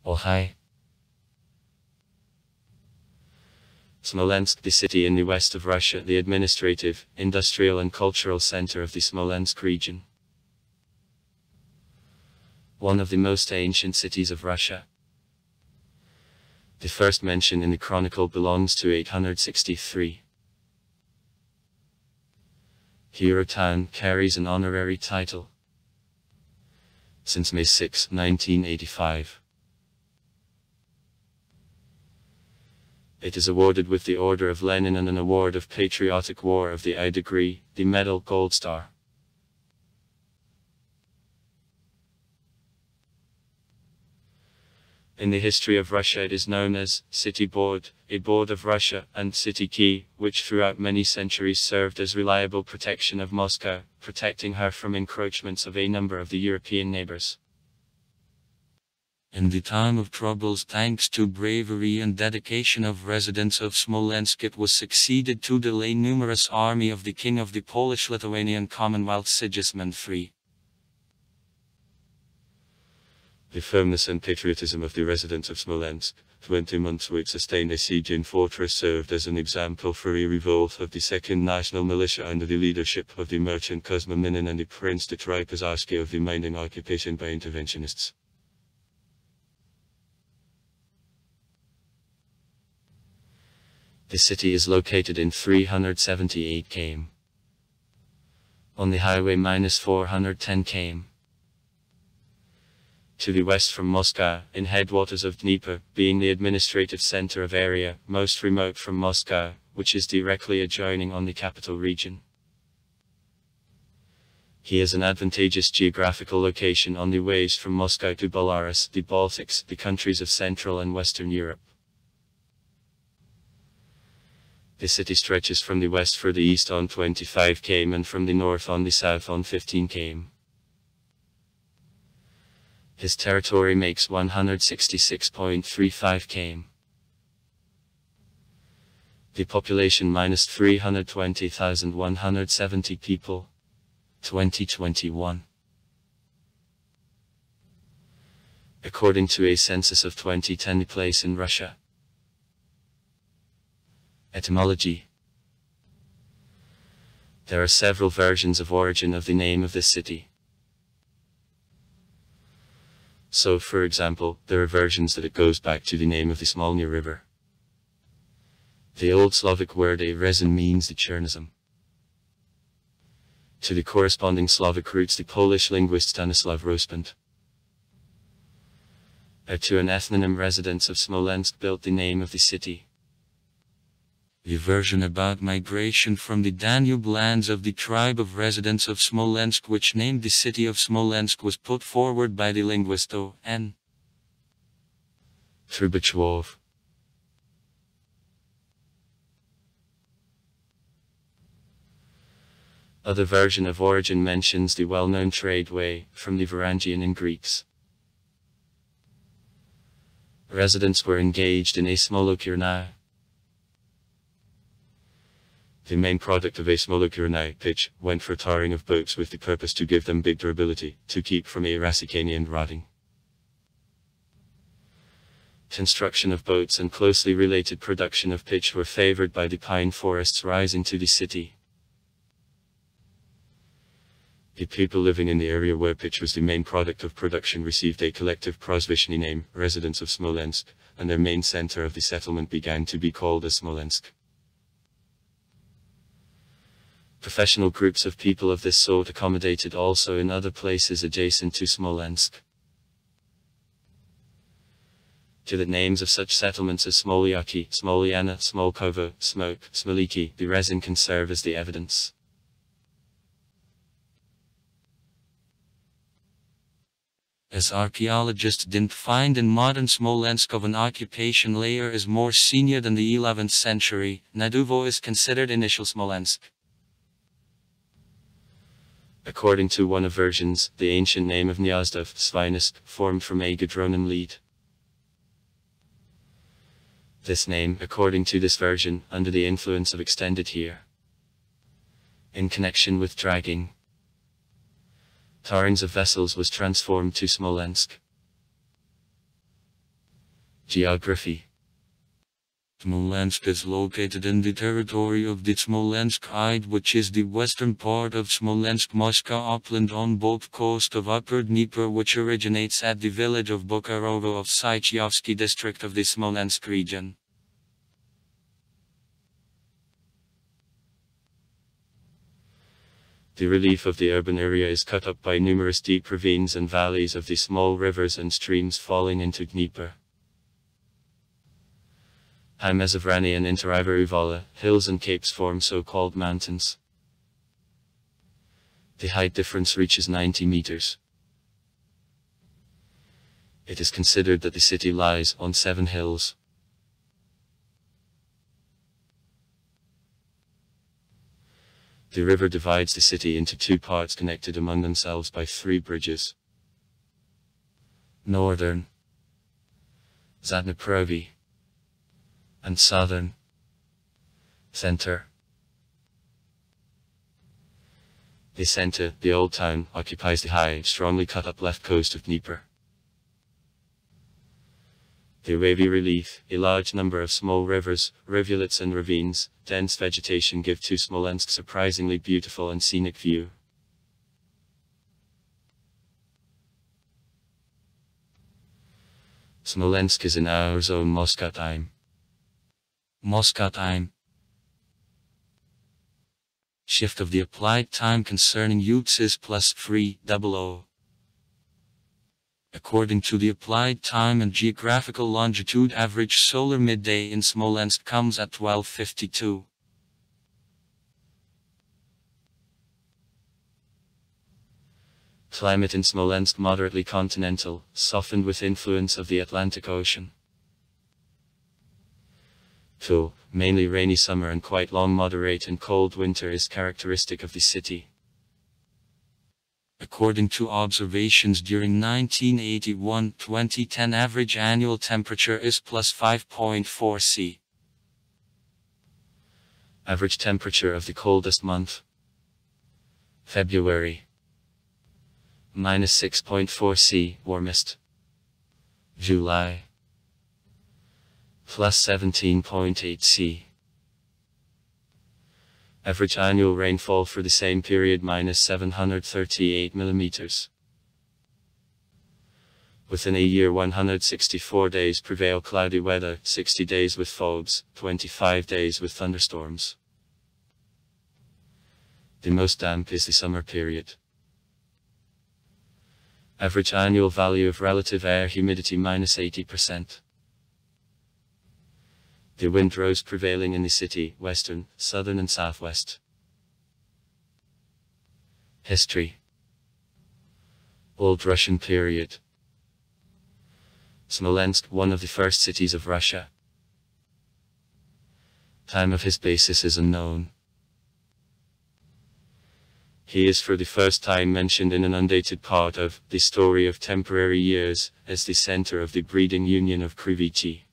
Ohio. Smolensk, the city in the west of Russia, the administrative, industrial and cultural center of the Smolensk region. One of the most ancient cities of Russia. The first mention in the chronicle belongs to 863. Hero Town carries an honorary title since May 6, 1985. It is awarded with the Order of Lenin and an Award of Patriotic War of the I degree, the Medal Gold Star. In the history of Russia it is known as City Board, a Board of Russia, and City Key, which throughout many centuries served as reliable protection of Moscow, protecting her from encroachments of a number of the European neighbors. In the time of troubles, thanks to bravery and dedication of residents of Smolensk, it was succeeded to delay numerous army of the King of the Polish-Lithuanian Commonwealth Sigismund III. The firmness and patriotism of the residents of Smolensk, 20 months which sustained a siege in fortress, served as an example for a revolt of the Second National Militia under the leadership of the merchant Kuzma Minin and the Prince Dmitry Pozharsky of the mining occupation by interventionists. The city is located in 378 km. On the highway -410 km. To the west from Moscow, in headwaters of Dnieper, being the administrative center of area, most remote from Moscow, which is directly adjoining on the capital region. He is an advantageous geographical location on the ways from Moscow to Belarus, the Baltics, the countries of Central and Western Europe. The city stretches from the west for the east on 25 km and from the north on the south on 15 km. His territory makes 166.35 km. The population -320,170 people. 2021. According to a census of 2010, the place in Russia. Etymology. There are several versions of origin of the name of this city. So, for example, there are versions that it goes back to the name of the Smolny River. The Old Slavic word a resin means the Chernozem. To the corresponding Slavic roots, the Polish linguist Stanislav Rospant. To an ethnonym, residents of Smolensk built the name of the city. The version about migration from the Danube lands of the tribe of residents of Smolensk, which named the city of Smolensk, was put forward by the linguist O.N. Trubachov. Other version of origin mentions the well-known trade way from the Varangian in Greeks. Residents were engaged in a smolokirnai. The main product of a smolokirnai, pitch, went for tarring of boats with the purpose to give them big durability, to keep from a rassicani and rotting. Construction of boats and closely related production of pitch were favored by the pine forests rising to the city. The people living in the area where pitch was the main product of production received a collective prozvishny name, residents of Smolensk, and their main center of the settlement began to be called as Smolensk. Professional groups of people of this sort accommodated also in other places adjacent to Smolensk. To the names of such settlements as Smolyaki, Smolyana, Smolkovo, Smoke, Smoliki, the resin can serve as the evidence. As archaeologists didn't find in modern Smolensk of an occupation layer is more senior than the 11th century, Naduvo is considered initial Smolensk. According to one of versions, the ancient name of Gniazdov, Svinesk, formed from a Gadronim lead. This name, according to this version, under the influence of extended here. In connection with dragging, tarrings of vessels was transformed to Smolensk. Geography. Smolensk is located in the territory of the Smolensk Height, which is the western part of Smolensk-Moscow upland on both coast of Upper Dnieper, which originates at the village of Bokharovo of Sychyovsky district of the Smolensk region. The relief of the urban area is cut up by numerous deep ravines and valleys of the small rivers and streams falling into Dnieper. High-Mezovrani and Interiver Uvala, hills and capes form so-called mountains. The height difference reaches 90 meters. It is considered that the city lies on 7 hills. The river divides the city into 2 parts connected among themselves by 3 bridges. Northern, Zadneprovy, and southern, center. The center, the old town, occupies the high, strongly cut up left coast of Dnieper. The wavy relief, a large number of small rivers, rivulets and ravines, dense vegetation give to Smolensk surprisingly beautiful and scenic view. Smolensk is in our zone Moscow time. Moscow time. Shift of the applied time concerning UTS is +300. According to the applied time and geographical longitude, average solar midday in Smolensk comes at 12:52. Climate in Smolensk moderately continental, softened with influence of the Atlantic Ocean. Cool, mainly rainy summer and quite long moderate and cold winter is characteristic of the city. According to observations during 1981-2010, average annual temperature is +5.4 C. Average temperature of the coldest month, February, -6.4 C, warmest, July, +17.8 C. Average annual rainfall for the same period -738 mm. Within a year 164 days prevail cloudy weather, 60 days with fogs, 25 days with thunderstorms. The most damp is the summer period. Average annual value of relative air humidity -80%. The wind rose prevailing in the city, western, southern and southwest. History. Old Russian period. Smolensk, one of the first cities of Russia. Time of his basis is unknown. He is for the first time mentioned in an undated part of the Story of Temporary Years, as the center of the breeding union of Krivichi.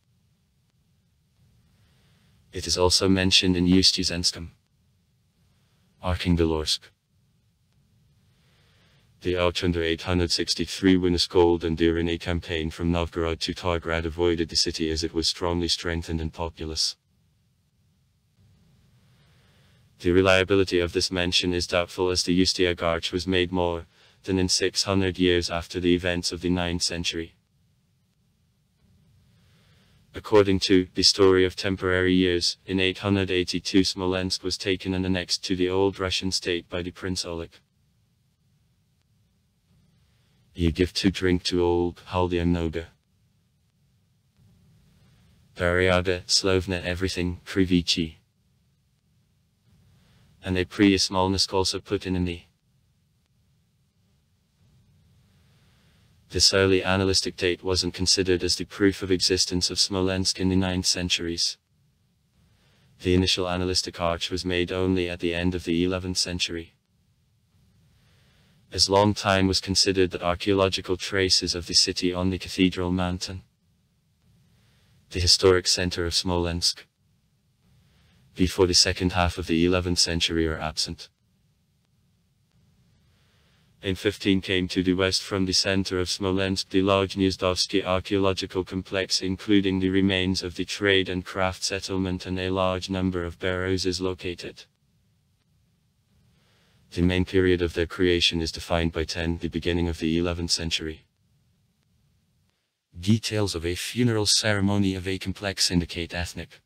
It is also mentioned in Ust-Uzenskom, Arkhangelsk. The Outlander 863 winners gold and deer in a campaign from Novgorod to Targrad avoided the city as it was strongly strengthened and populous. The reliability of this mention is doubtful, as the Ustiag Arch was made more than in 600 years after the events of the 9th century. According to the Story of Temporary Years, in 882 Smolensk was taken and annexed to the old Russian state by the Prince Oleg. You give to drink to old, Haldia Mnoga. Variada, Slovna everything, Krivichi. And a pre-Smolensk also put in the. This early annalistic date wasn't considered as the proof of existence of Smolensk in the 9th centuries. The initial annalistic arch was made only at the end of the 11th century. As long time was considered that archaeological traces of the city on the Cathedral Mountain, the historic center of Smolensk, before the second half of the 11th century are absent. In 15 came to the west from the center of Smolensk the large Gniazdovsky archaeological complex including the remains of the trade and craft settlement and a large number of barrows is located. The main period of their creation is defined by 10, the beginning of the 11th century. Details of a funeral ceremony of a complex indicate ethnic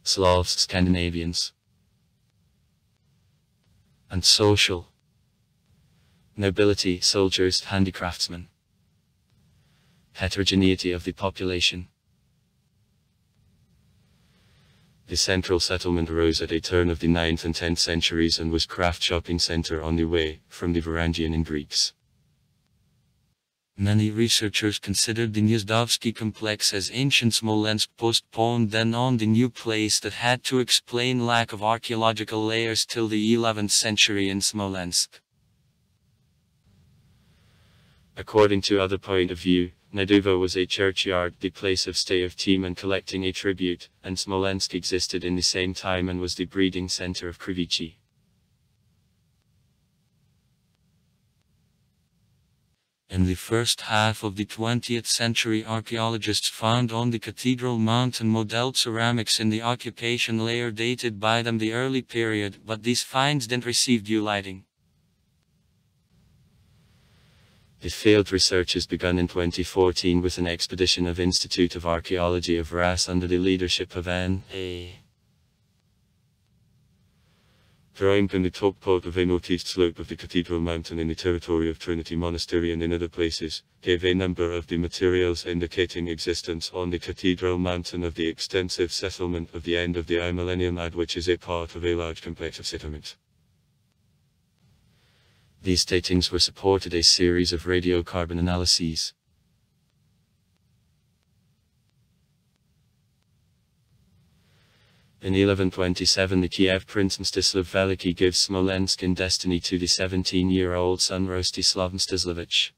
Slavs, Scandinavians, and social nobility, soldiers, handicraftsmen. Heterogeneity of the population. The central settlement arose at a turn of the 9th and 10th centuries and was craft shopping center on the way from the Varangian in Greeks. Many researchers considered the Gniazdovsky complex as ancient Smolensk postponed then on the new place that had to explain lack of archaeological layers till the 11th century in Smolensk. According to other point of view, Naduvo was a churchyard, the place of stay of team and collecting a tribute, and Smolensk existed in the same time and was the breeding center of Krivichi. In the first half of the 20th century, archaeologists found on the Cathedral Mountain modeled ceramics in the occupation layer dated by them the early period, but these finds didn't receive due lighting. The field research is begun in 2014 with an expedition of Institute of Archaeology of Ras under the leadership of N.A. Drawing from the top part of a northeast slope of the Cathedral Mountain in the territory of Trinity Monastery and in other places, gave a number of the materials indicating existence on the Cathedral Mountain of the extensive settlement of the end of the I millennium ad, which is a part of a large complex of settlements. These datings were supported a series of radiocarbon analyses. In 1127 the Kiev Prince Mstislav Veliky gives Smolensk in destiny to the 17-year-old son Rostislav Mstislavich.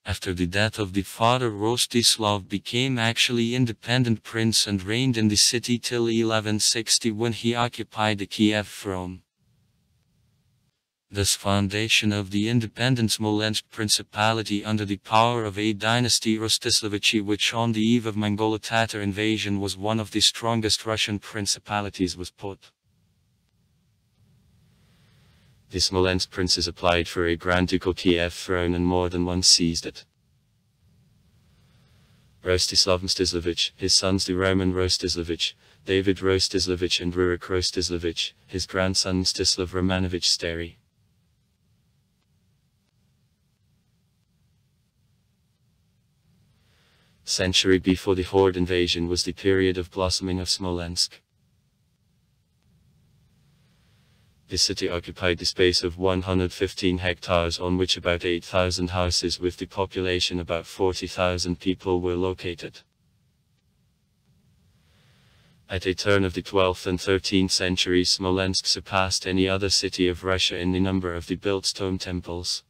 After the death of the father, Rostislav became actually independent prince and reigned in the city till 1160 when he occupied the Kiev throne. Thus foundation of the independent Smolensk Principality under the power of a dynasty Rostislavichi, which on the eve of Mongolo-Tatar invasion was one of the strongest Russian principalities, was put. The Smolensk princes applied for a Grand Ducal Kiev throne and more than one seized it. Rostislav Mstislavich, his sons the Roman Rostislavich, David Rostislavich and Rurik Rostislavich, his grandson Mstislav Romanovich Stary. Century before the Horde invasion was the period of blossoming of Smolensk. The city occupied the space of 115 hectares on which about 8,000 houses with the population about 40,000 people were located. At a turn of the 12th and 13th centuries, Smolensk surpassed any other city of Russia in the number of the built stone temples.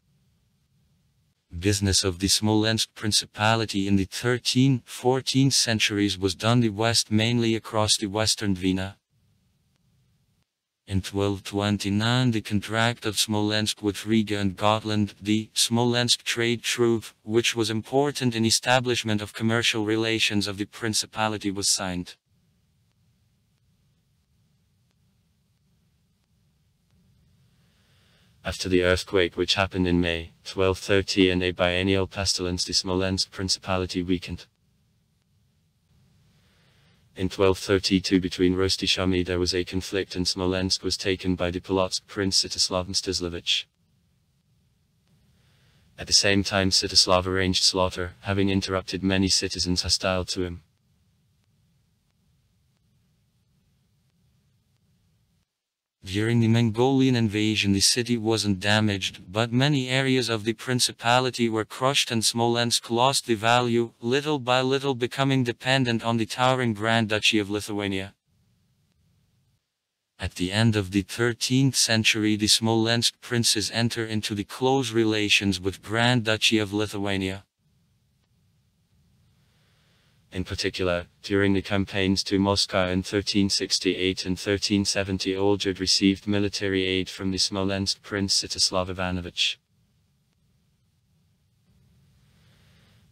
Business of the Smolensk Principality in the 13th, 14th centuries was done the west mainly across the western Dvina. In 1229 the contract of Smolensk with Riga and Gotland, the Smolensk Trade Truce, which was important in establishment of commercial relations of the principality, was signed. After the earthquake which happened in May 1230 and a biennial pestilence, the Smolensk Principality weakened. In 1232 between Rostishami there was a conflict and Smolensk was taken by the Polotsk Prince Svetoslav Mstislavich. At the same time Svetoslav arranged slaughter, having interrupted many citizens hostile to him. During the Mongolian invasion the city wasn't damaged, but many areas of the principality were crushed and Smolensk lost the value, little by little becoming dependent on the towering Grand Duchy of Lithuania. At the end of the 13th century the Smolensk princes enter into the close relations with Grand Duchy of Lithuania. In particular, during the campaigns to Moscow in 1368 and 1370, Olgierd received military aid from the Smolensk prince Sviatoslav Ivanovich.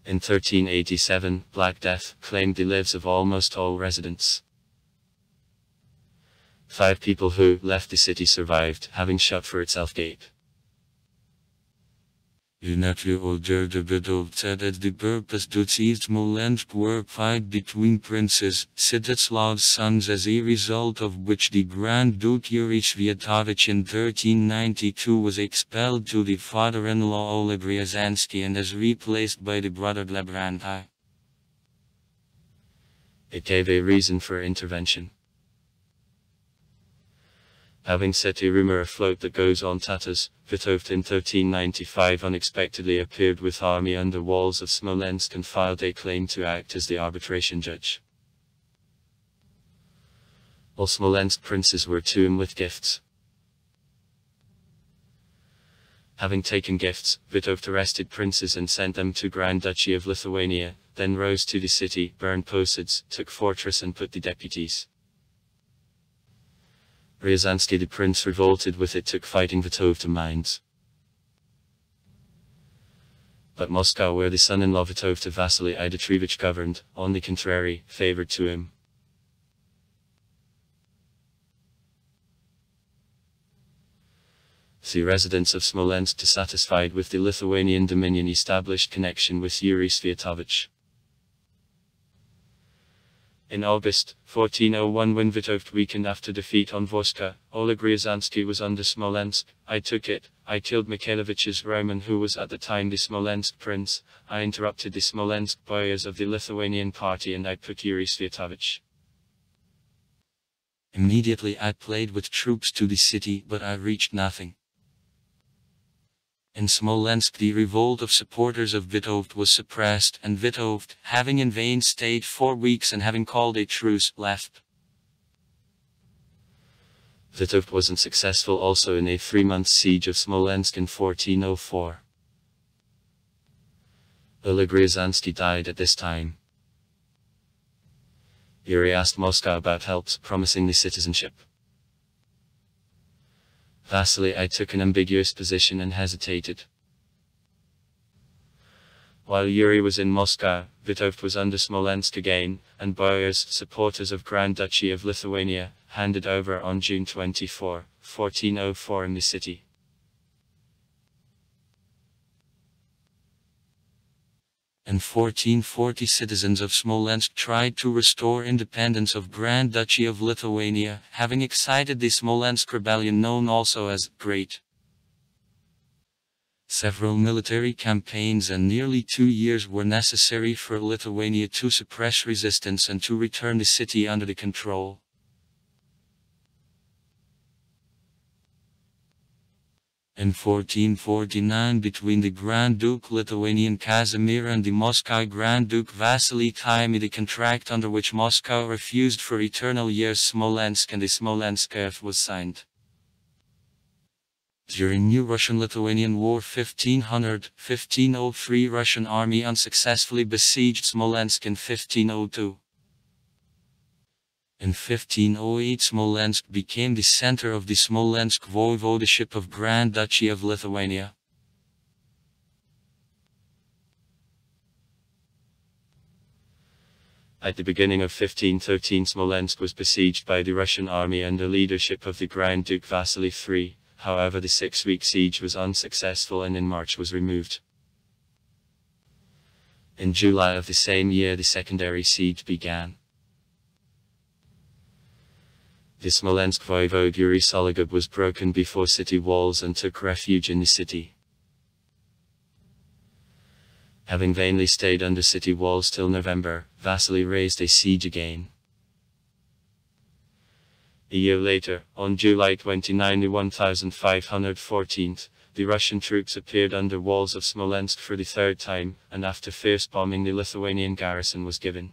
In 1387, Black Death claimed the lives of almost all residents. 5 people who left the city survived, having shut for itself gate. Unity Olgierd said that the purpose to seize Smolensk were fight between princes, Sviatoslav's sons, as a result of which the Grand Duke Yuri Sviatovich in 1392 was expelled to the father-in-law Oleg Ryazansky and is replaced by the brother Gleb. It gave a reason for intervention. Having set a rumor afloat that goes on Tatars, Vytautas in 1395 unexpectedly appeared with army under walls of Smolensk and filed a claim to act as the arbitration judge. All Smolensk princes were to him with gifts. Having taken gifts, Vytautas arrested princes and sent them to Grand Duchy of Lithuania, then rose to the city, burned posades, took fortress and put the deputies. Ryazansky the prince revolted with it, took fighting Vytautas to Mainz. But Moscow, where the son-in-law Vytautas Vasily Idatrevich governed, on the contrary, favored to him. The residents of Smolensk, dissatisfied with the Lithuanian dominion, established connection with Yuri Sviatovich. In August 1401, when Vytautas weakened after defeat on Voska, Oleg Ryazansky was under Smolensk. I took it, I killed Mikhailovich's Roman, who was at the time the Smolensk prince. I interrupted the Smolensk boyars of the Lithuanian party and I put Yuri Sviatovich. Immediately I played with troops to the city, but I reached nothing. In Smolensk the revolt of supporters of Vytautas was suppressed, and Vytautas, having in vain stayed 4 weeks and having called a truce, left. Vytautas wasn't successful also in a 3-month siege of Smolensk in 1404. Oleg Ryazansky died at this time. Yuri asked Moscow about help, promising the citizenship. Vasily I took an ambiguous position and hesitated. While Yuri was in Moscow, Vytautas was under Smolensk again, and boyars, supporters of Grand Duchy of Lithuania, handed over on June 24, 1404 in the city. In 1440 citizens of Smolensk tried to restore independence of Grand Duchy of Lithuania, having excited the Smolensk rebellion known also as Great. Several military campaigns and nearly 2 years were necessary for Lithuania to suppress resistance and to return the city under the control. In 1449, between the Grand Duke Lithuanian Casimir and the Moscow Grand Duke Vasily Taimy, the contract under which Moscow refused for eternal years Smolensk and the Smolensk Earth was signed. During New Russian-Lithuanian War 1500-1503, Russian army unsuccessfully besieged Smolensk in 1502. In 1508, Smolensk became the center of the Smolensk voivodeship of Grand Duchy of Lithuania. At the beginning of 1513, Smolensk was besieged by the Russian army under leadership of the Grand Duke Vasily III. However, the 6-week siege was unsuccessful and in March was removed. In July of the same year, the secondary siege began. The Smolensk voivode Yuri Sologub was broken before city walls and took refuge in the city. Having vainly stayed under city walls till November, Vasily raised a siege again. A year later, on July 29, the 1514th, the Russian troops appeared under walls of Smolensk for the 3rd time, and after fierce bombing the Lithuanian garrison was given.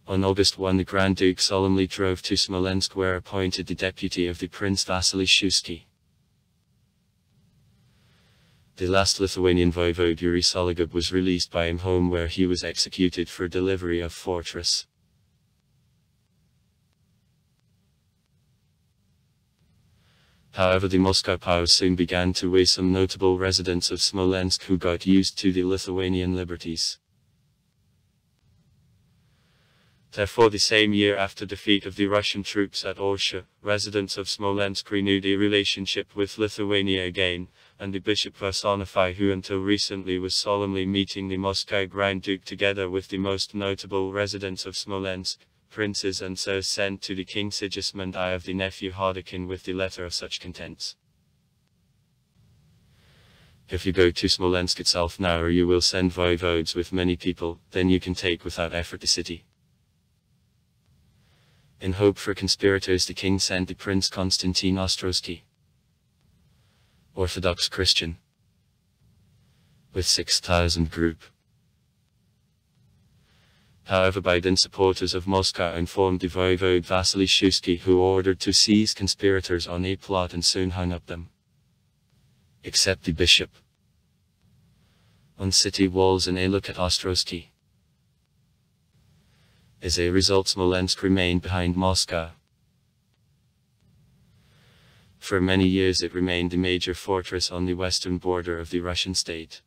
On August 1, the Grand Duke solemnly drove to Smolensk, where appointed the deputy of the Prince Vasily Shuisky. The last Lithuanian voivode Yuri Sologub was released by him home, where he was executed for delivery of fortress. However, the Moscow powers soon began to weigh some notable residents of Smolensk who got used to the Lithuanian liberties. Therefore, the same year after defeat of the Russian troops at Orsha, residents of Smolensk renewed a relationship with Lithuania again, and the Bishop Varsonify, who until recently was solemnly meeting the Moscow Grand Duke together with the most notable residents of Smolensk, princes and sirs, sent to the king Sigismund I of the nephew Hardakin with the letter of such contents. If you go to Smolensk itself now, or you will send voivodes with many people, then you can take without effort the city. In hope for conspirators, the king sent the Prince Konstantin Ostrowski, Orthodox Christian, with 6,000 group. However, Biden supporters of Moscow informed the voivode Vasily Shuisky, who ordered to seize conspirators on a plot and soon hung up them, except the bishop, on city walls in a look at Ostrowski. As a result, Smolensk remained behind Moscow. For many years it remained a major fortress on the western border of the Russian state.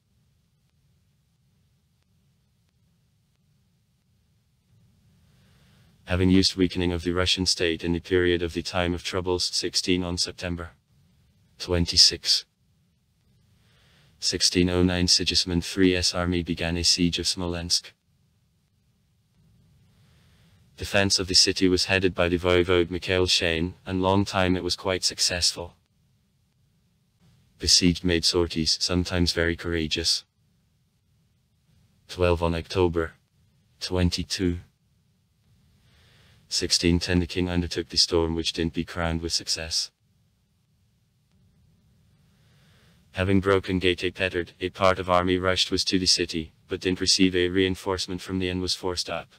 Having used weakening of the Russian state in the period of the time of troubles, 16 on September 26, 1609, Sigismund III's army began a siege of Smolensk. Defense of the city was headed by the voivode Mikhail Shane, and long time it was quite successful. Besieged made sorties, sometimes very courageous. 12 on October 22, 1610, the king undertook the storm, which didn't be crowned with success. Having broken Gate Petard, a part of army rushed was to the city, but didn't receive a reinforcement from the and was forced up.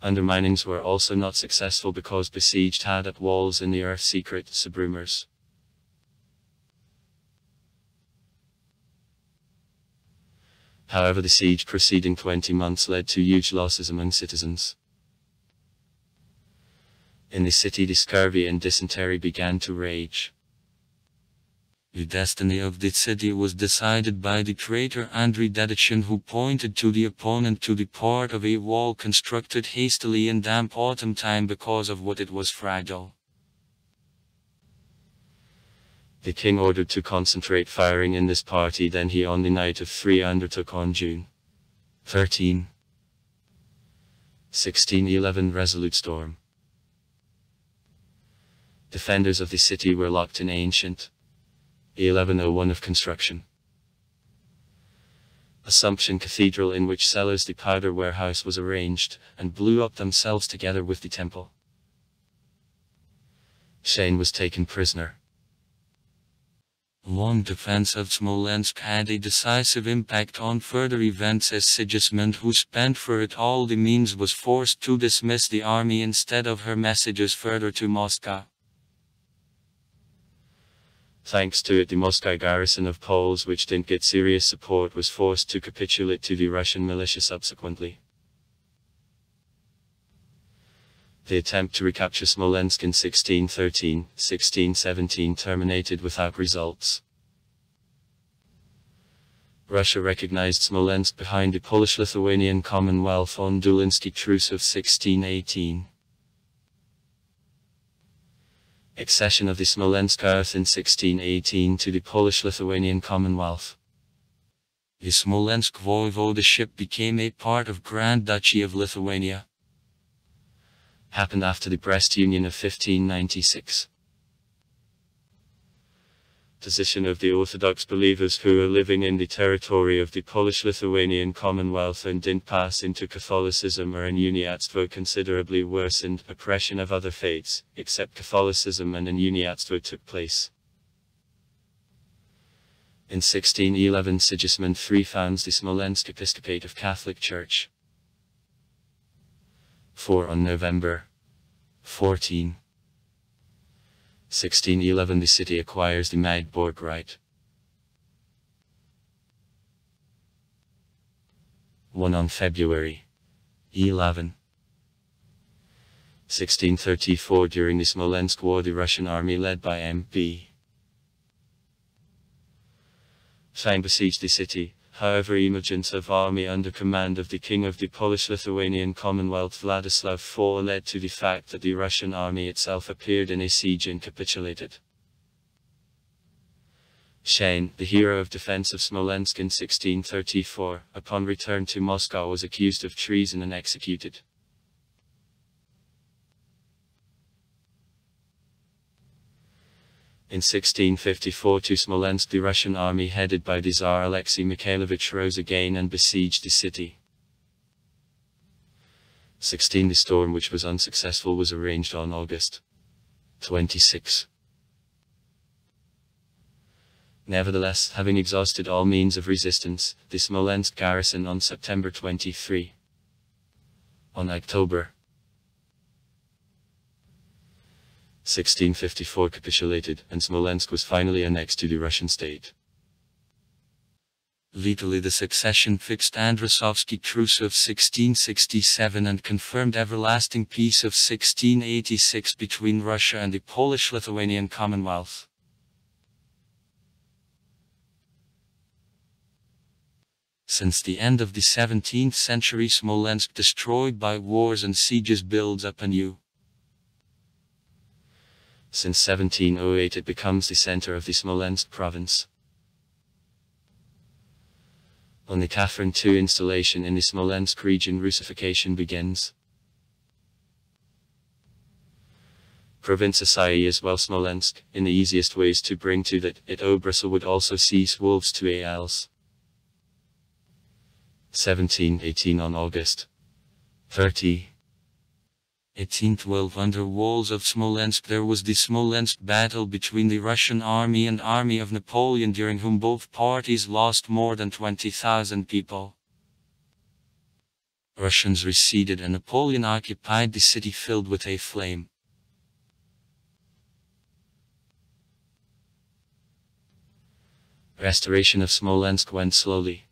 Underminings were also not successful because besieged had at walls in the earth secret subrumers. However, the siege proceeding 20 months led to huge losses among citizens. In the city, the scurvy and dysentery began to rage. The destiny of the city was decided by the traitor Andrei Dedichin, who pointed to the opponent to the part of a wall constructed hastily in damp autumn time because of what it was fragile. The king ordered to concentrate firing in this party, then he on the night of 3 undertook on June 13, 1611 resolute storm. Defenders of the city were locked in ancient 1101 of construction Assumption Cathedral, in which cellars the powder warehouse was arranged, and blew up themselves together with the temple. Shane was taken prisoner. Long defense of Smolensk had a decisive impact on further events, as Sigismund, who spent for it all the means, was forced to dismiss the army instead of her messages further to Moscow. Thanks to it, the Moscow garrison of Poles, which didn't get serious support, was forced to capitulate to the Russian militia subsequently. The attempt to recapture Smolensk in 1613-1617 terminated without results. Russia recognized Smolensk behind the Polish-Lithuanian Commonwealth on Dulinsky Truce of 1618. Accession of the Smolensk Earth in 1618 to the Polish-Lithuanian Commonwealth. The Smolensk voivodeship became a part of Grand Duchy of Lithuania. Happened after the Brest Union of 1596. Position of the Orthodox believers who were living in the territory of the Polish-Lithuanian Commonwealth and didn't pass into Catholicism or Uniatstvo considerably worsened. Oppression of other faiths, except Catholicism and Uniatstvo, took place. In 1611, Sigismund III founds the Smolensk Episcopate of Catholic Church. 4 on November 14, 1611 the city acquires the Magdeburg right. 1 on February 11. 1634 during the Smolensk War the Russian army led by M.B. Fang besieged the city. However, emergence of army under command of the King of the Polish-Lithuanian Commonwealth Vladislav IV led to the fact that the Russian army itself appeared in a siege and capitulated. Shane, the hero of defense of Smolensk in 1634, upon return to Moscow was accused of treason and executed. In 1654 to Smolensk the Russian army headed by the Tsar Alexei Mikhailovich rose again and besieged the city. 16 The storm, which was unsuccessful, was arranged on August 26. Nevertheless, having exhausted all means of resistance, the Smolensk garrison on September 23. On October 1654 capitulated, and Smolensk was finally annexed to the Russian state. Legally, the succession fixed Androsovsky Truce of 1667 and confirmed everlasting peace of 1686 between Russia and the Polish-Lithuanian Commonwealth. Since the end of the 17th century, Smolensk, destroyed by wars and sieges, builds up anew. Since 1708 it becomes the center of the Smolensk province. On the Catherine II installation in the Smolensk region, Russification begins. Provincii as well Smolensk, in the easiest ways to bring to that it Brussels would also cease wolves to ales. 1718 on August 30. 1812 under walls of Smolensk there was the Smolensk battle between the Russian army and army of Napoleon, during whom both parties lost more than 20,000 people. Russians receded and Napoleon occupied the city filled with a flame. Restoration of Smolensk went slowly.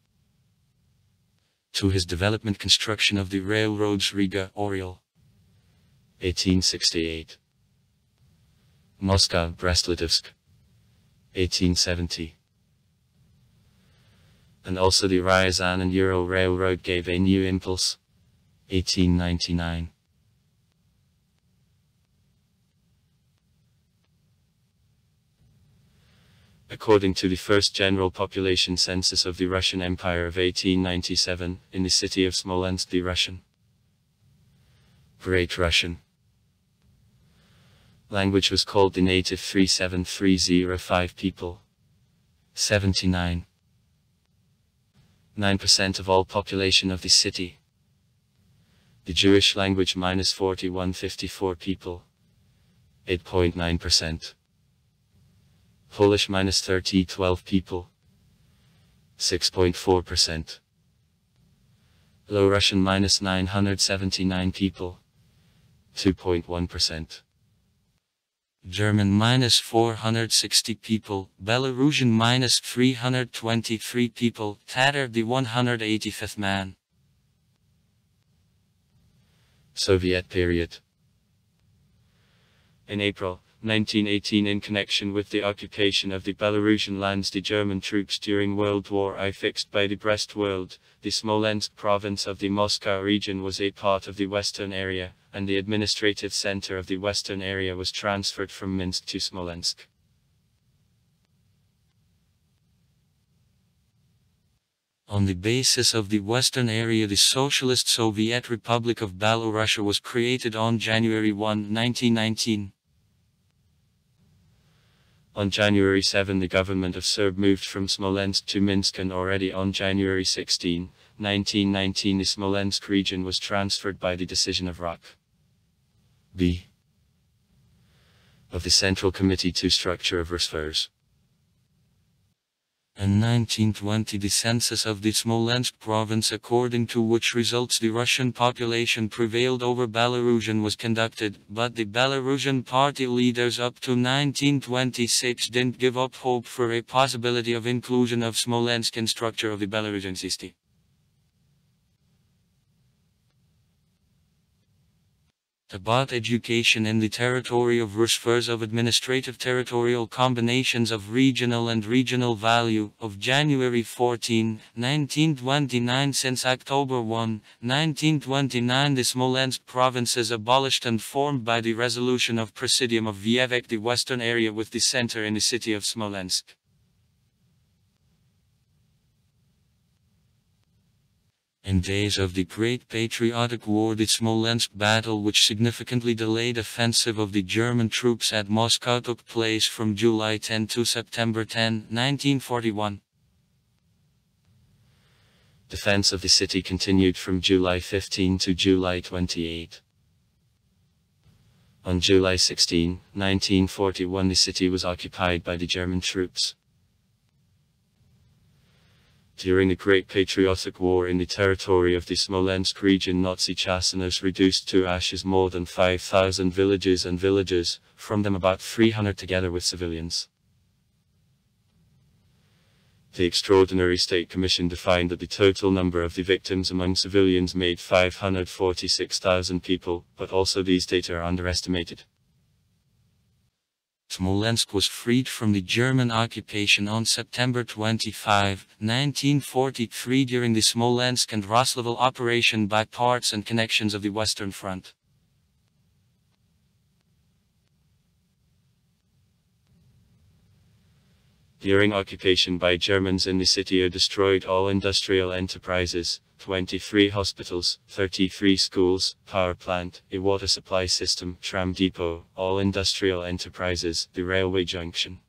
To his development, construction of the railroads Riga-Oryol. 1868. Moscow, Brest-Litovsk. 1870. And also the Ryazan and Ural Railroad gave a new impulse. 1899. According to the first general population census of the Russian Empire of 1897, in the city of Smolensk the Russian Great Russian language was called the native 37305 people. 79. 9% of all population of the city. The Jewish language minus 4154 people. 8.9%. Polish minus 3012 people. 6.4%. Low Russian minus 979 people. 2.1%. German minus 460 people, Belarusian minus 323 people, Tatar the 185th man. Soviet period. In April 1918, in connection with the occupation of the Belarusian lands, the German troops during World War I fixed by the Brest World, the Smolensk province of the Moscow region was a part of the Western area, and the administrative center of the Western area was transferred from Minsk to Smolensk. On the basis of the Western area, the Socialist Soviet Republic of Belarus was created on January 1, 1919. On January 7, the government of Serb moved from Smolensk to Minsk, and already on January 16, 1919, the Smolensk region was transferred by the decision of Rock B. of the Central Committee to structure of Rusfers. In 1920 the census of the Smolensk province, according to which results the Russian population prevailed over Belarusian, was conducted, but the Belarusian party leaders up to 1926 didn't give up hope for a possibility of inclusion of Smolensk in structure of the Belarusian system. About education in the territory of Rus of administrative territorial combinations of regional and regional value of January 14, 1929 since October 1, 1929 the Smolensk province is abolished and formed by the resolution of Presidium of Vievek, the western area with the center in the city of Smolensk. In days of the Great Patriotic War, the Smolensk battle, which significantly delayed offensive of the German troops at Moscow, took place from July 10 to September 10, 1941. Defense of the city continued from July 15 to July 28. On July 16, 1941 the city was occupied by the German troops. During the Great Patriotic War in the territory of the Smolensk region, Nazi chasteners reduced to ashes more than 5,000 villages and villagers, from them about 300 together with civilians. The Extraordinary State Commission defined that the total number of the victims among civilians made 546,000 people, but also these data are underestimated. Smolensk was freed from the German occupation on September 25, 1943 during the Smolensk and Roslavel operation by parts and connections of the Western Front. During occupation by Germans in the city destroyed all industrial enterprises, 23 hospitals, 33 schools, power plant, a water supply system, tram depot, all industrial enterprises, the railway junction.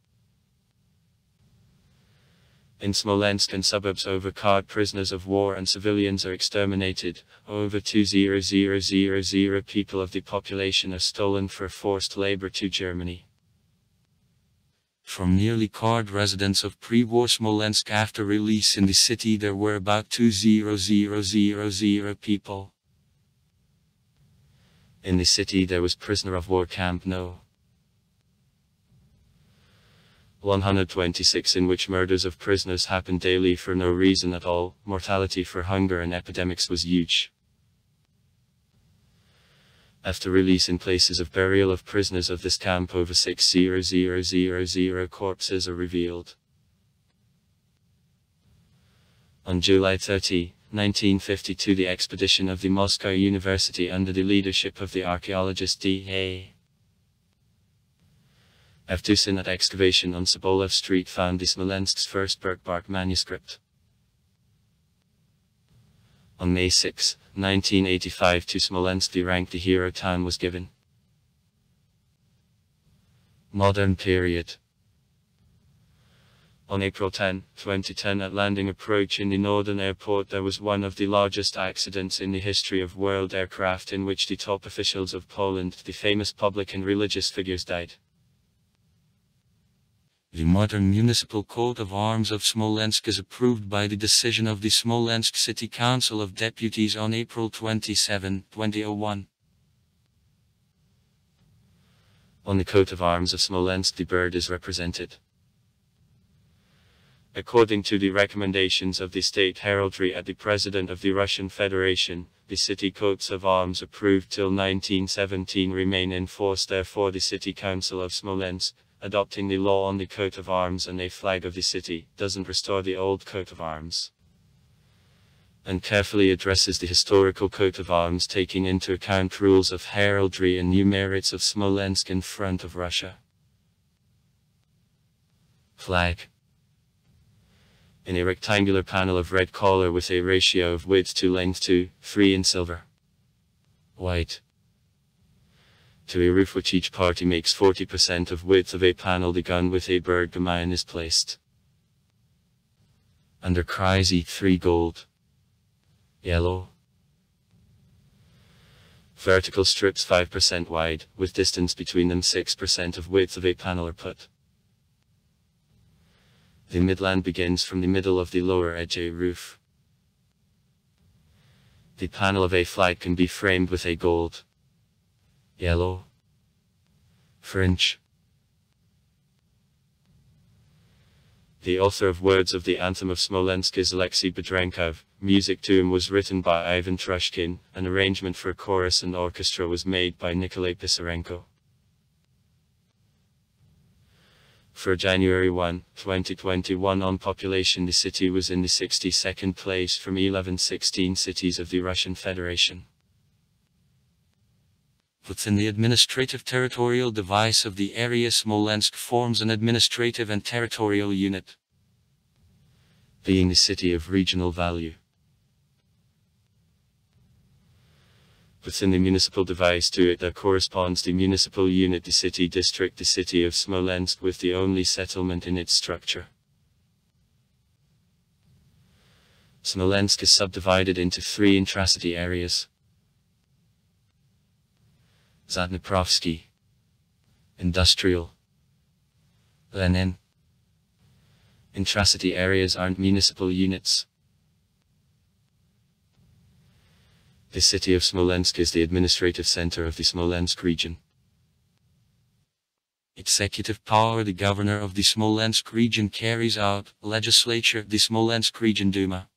In Smolensk and suburbs overcrowded prisoners of war and civilians are exterminated. Over 2,000 people of the population are stolen for forced labor to Germany. From nearly card residents of pre-war Smolensk after release in the city there were about 2,000 people. In the city there was prisoner of war camp No. 126 in which murders of prisoners happened daily for no reason at all. Mortality for hunger and epidemics was huge. After release in places of burial of prisoners of this camp over 6,000 corpses are revealed. On July 30, 1952 the expedition of the Moscow University under the leadership of the archaeologist D.A. Evtusin at excavation on Sobolev Street found the Smolensk's first Birkbark manuscript. On May 6, 1985 to Smolensk the rank the hero town was given. Modern period. On April 10, 2010 at landing approach in the northern airport there was one of the largest accidents in the history of world aircraft in which the top officials of Poland, the famous public and religious figures, died. The modern municipal coat of arms of Smolensk is approved by the decision of the Smolensk City Council of Deputies on April 27, 2001. On the coat of arms of Smolensk the bird is represented. According to the recommendations of the state heraldry at the President of the Russian Federation, the city coats of arms approved till 1917 remain in force. Therefore the City Council of Smolensk, adopting the law on the coat of arms and a flag of the city, doesn't restore the old coat of arms, and carefully addresses the historical coat of arms, taking into account rules of heraldry and new merits of Smolensk in front of Russia. Flag. In a rectangular panel of red color with a ratio of width to length 2:3 in silver. White. To a roof which each party makes 40% of width of a panel, the gun with a bergman is placed. Under cries E3 gold. Yellow. Vertical strips 5% wide, with distance between them 6% of width of a panel are put. The midland begins from the middle of the lower edge A roof. The panel of a flight can be framed with a gold, yellow fringe. The author of words of the Anthem of Smolensk is Alexei Bedrenkov. Music to him was written by Ivan Trushkin. An arrangement for chorus and orchestra was made by Nikolay Pisarenko. For January 1, 2021 on population, the city was in the 62nd place from 1116 cities of the Russian Federation. Within the administrative territorial device of the area, Smolensk forms an administrative and territorial unit, being the city of regional value. Within the municipal device to it there corresponds the municipal unit, the city district, the city of Smolensk, with the only settlement in its structure. Smolensk is subdivided into 3 intracity areas: Zadneprovsky, Industrial, Lenin. Intracity areas aren't municipal units. The city of Smolensk is the administrative center of the Smolensk region. Executive power: the governor of the Smolensk region carries out legislature, the Smolensk Region Duma.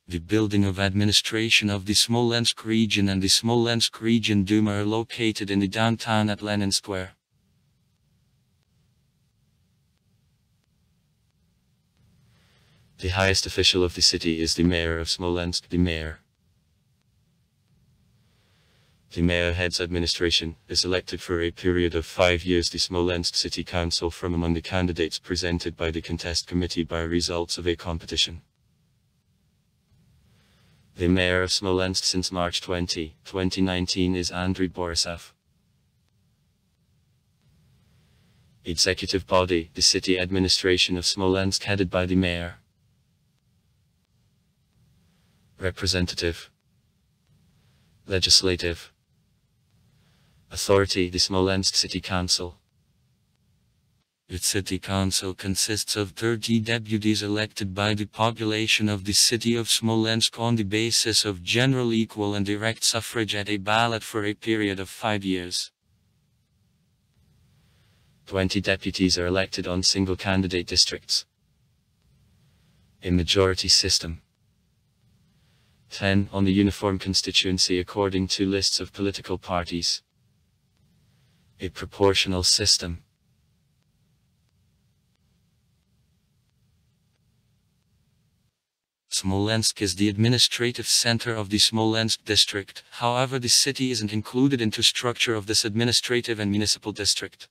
The building of administration of the Smolensk region and the Smolensk Region Duma are located in the downtown at Lenin Square. The highest official of the city is the mayor of Smolensk, the mayor. The mayor heads administration, is elected for a period of 5 years. The Smolensk City Council from among the candidates presented by the contest committee by results of a competition. The mayor of Smolensk since March 20, 2019 is Andriy Borisov. Executive body: the city administration of Smolensk headed by the mayor. Representative, legislative authority: the Smolensk City Council. Its city council consists of 30 deputies elected by the population of the city of Smolensk on the basis of general, equal and direct suffrage at a ballot for a period of 5 years. 20 deputies are elected on single candidate districts. A majority system. 10 on the uniform constituency according to lists of political parties. A proportional system. Smolensk is the administrative center of the Smolensk district. However, the city isn't included into structure of this administrative and municipal district.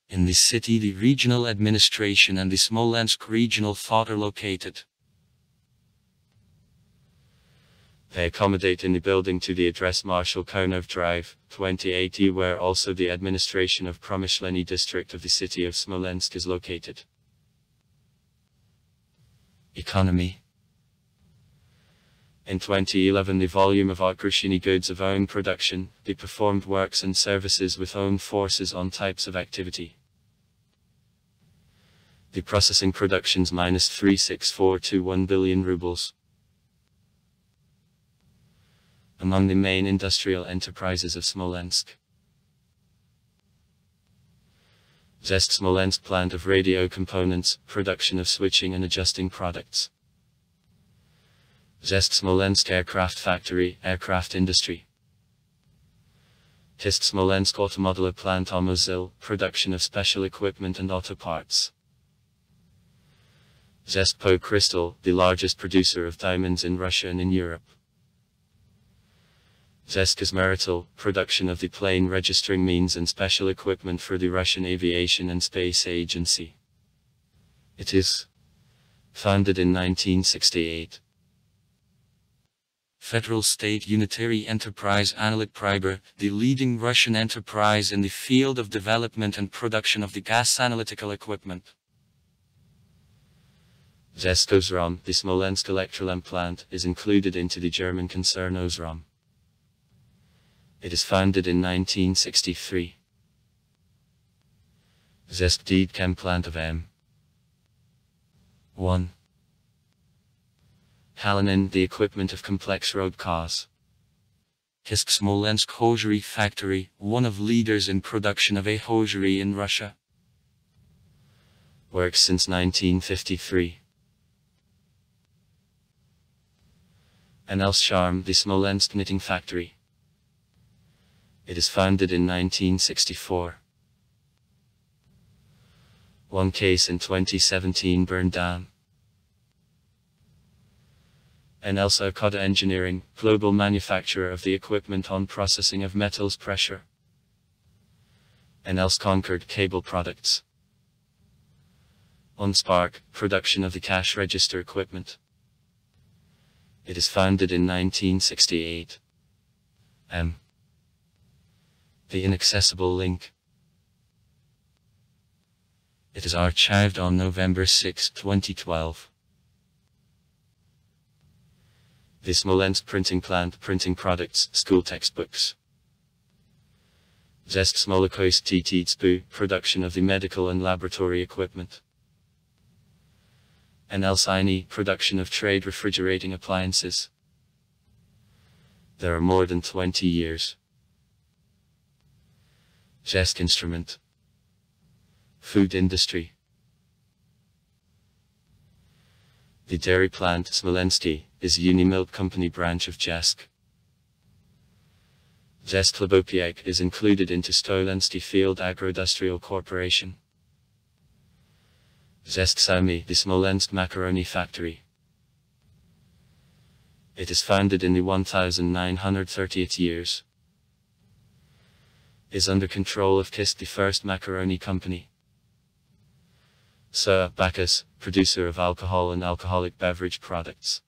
In the city, the regional administration and the Smolensk regional thought are located. They accommodate in the building to the address Marshal Konov Drive, 2080, where also the administration of Promyshleny district of the city of Smolensk is located. Economy. In 2011, the volume of outrushiny goods of own production, the performed works and services with own forces on types of activity. The processing productions minus 36421 billion rubles. Among the main industrial enterprises of Smolensk. Zest Smolensk plant of radio components, production of switching and adjusting products. Zest Smolensk aircraft factory, aircraft industry. Tist Smolensk automodeler plant Automozil, production of special equipment and auto parts. Zest Po Crystal, the largest producer of diamonds in Russia and in Europe. Zest Kosmerital, production of the plane registering means and special equipment for the Russian Aviation and Space Agency. It is founded in 1968. Federal State Unitary Enterprise Analyt Priber, the leading Russian enterprise in the field of development and production of the gas analytical equipment. Zest Osram, the Smolensk Electrolam plant, is included into the German concern Osram. It is founded in 1963. Zest Deed Chem Plant of M. 1. Halonin, the equipment of complex road cars. Kisk Smolensk hosiery factory, one of leaders in production of a hosiery in Russia. Works since 1953. Sharm, the Smolensk knitting factory. It is founded in 1964. One case in 2017 burned down. Sarkoda Engineering, global manufacturer of the equipment on processing of metals pressure. Concord Cable Products. Spark, production of the cash register equipment. It is founded in 1968. The Inaccessible Link. It is archived on November 6, 2012. The Smolensk Printing Plant, printing products, school textbooks. Zest Smolokos Titsbu, production of the medical and laboratory equipment. Sini, production of trade refrigerating appliances. There are more than 20 years. Zest Instrument. Food industry. The dairy plant Smolensky is Unimilk Company branch of Jesk. Zest Chlebopiec is included into Stolensky Field Agroindustrial Corporation. Zest Sami, the Smolensk macaroni factory. It is founded in the 1930th years. Is under control of KISK, the first macaroni company. Sir Bacchus, producer of alcohol and alcoholic beverage products.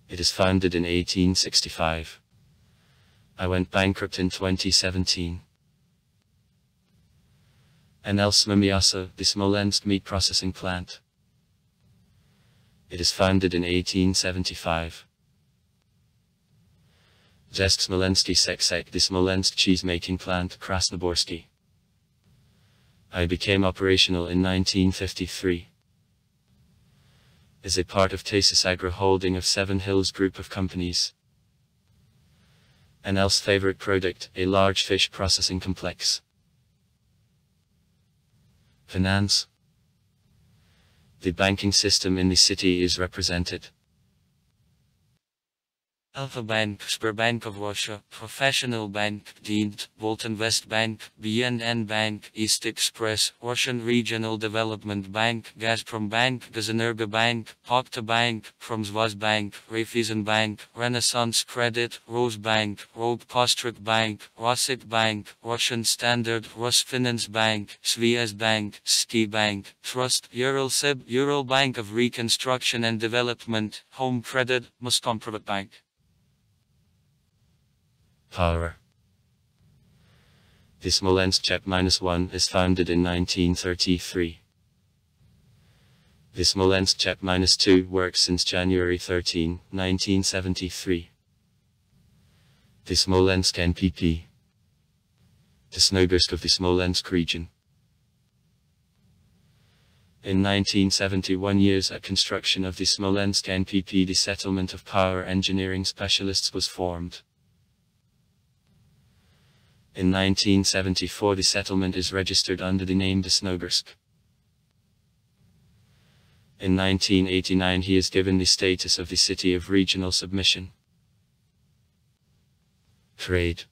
It is founded in 1865. I went bankrupt in 2017. Smamiasa, the Smolensk meat processing plant. It is founded in 1875. Zest Smolensky Seksek, the Smolensk cheese-making plant, Krasnoborsky. I became operational in 1953. Is a part of Tesis Agro holding of Seven Hills group of companies. Favorite product, a large fish processing complex. Finance. The banking system in the city is represented. Alpha Bank, Sberbank of Russia, Professional Bank, Dient, Bolton-West Bank, BNN Bank, East Express, Russian Regional Development Bank, Gazprom Bank, Gazenergo Bank, Pokta Bank, Promsvaz Bank, Raiffeisen Bank, Renaissance Credit, Rose Bank, Rogue Postrik Bank, Rossik Bank, Russian Standard, Rusfinance Bank, Sviaz Bank, Ski Bank, Trust, Uralsib, Ural Bank of Reconstruction and Development, Home Credit, Moskomprivat Bank. Power. The Smolensk CHEP-1 is founded in 1933. The Smolensk CHEP-2 works since January 13, 1973. The Smolensk NPP. The Snogorsk of the Smolensk region. In 1971 years at construction of the Smolensk NPP, the settlement of power engineering specialists was formed. In 1974 the settlement is registered under the name Desnogorsk. In 1989 he is given the status of the city of regional submission. Trade.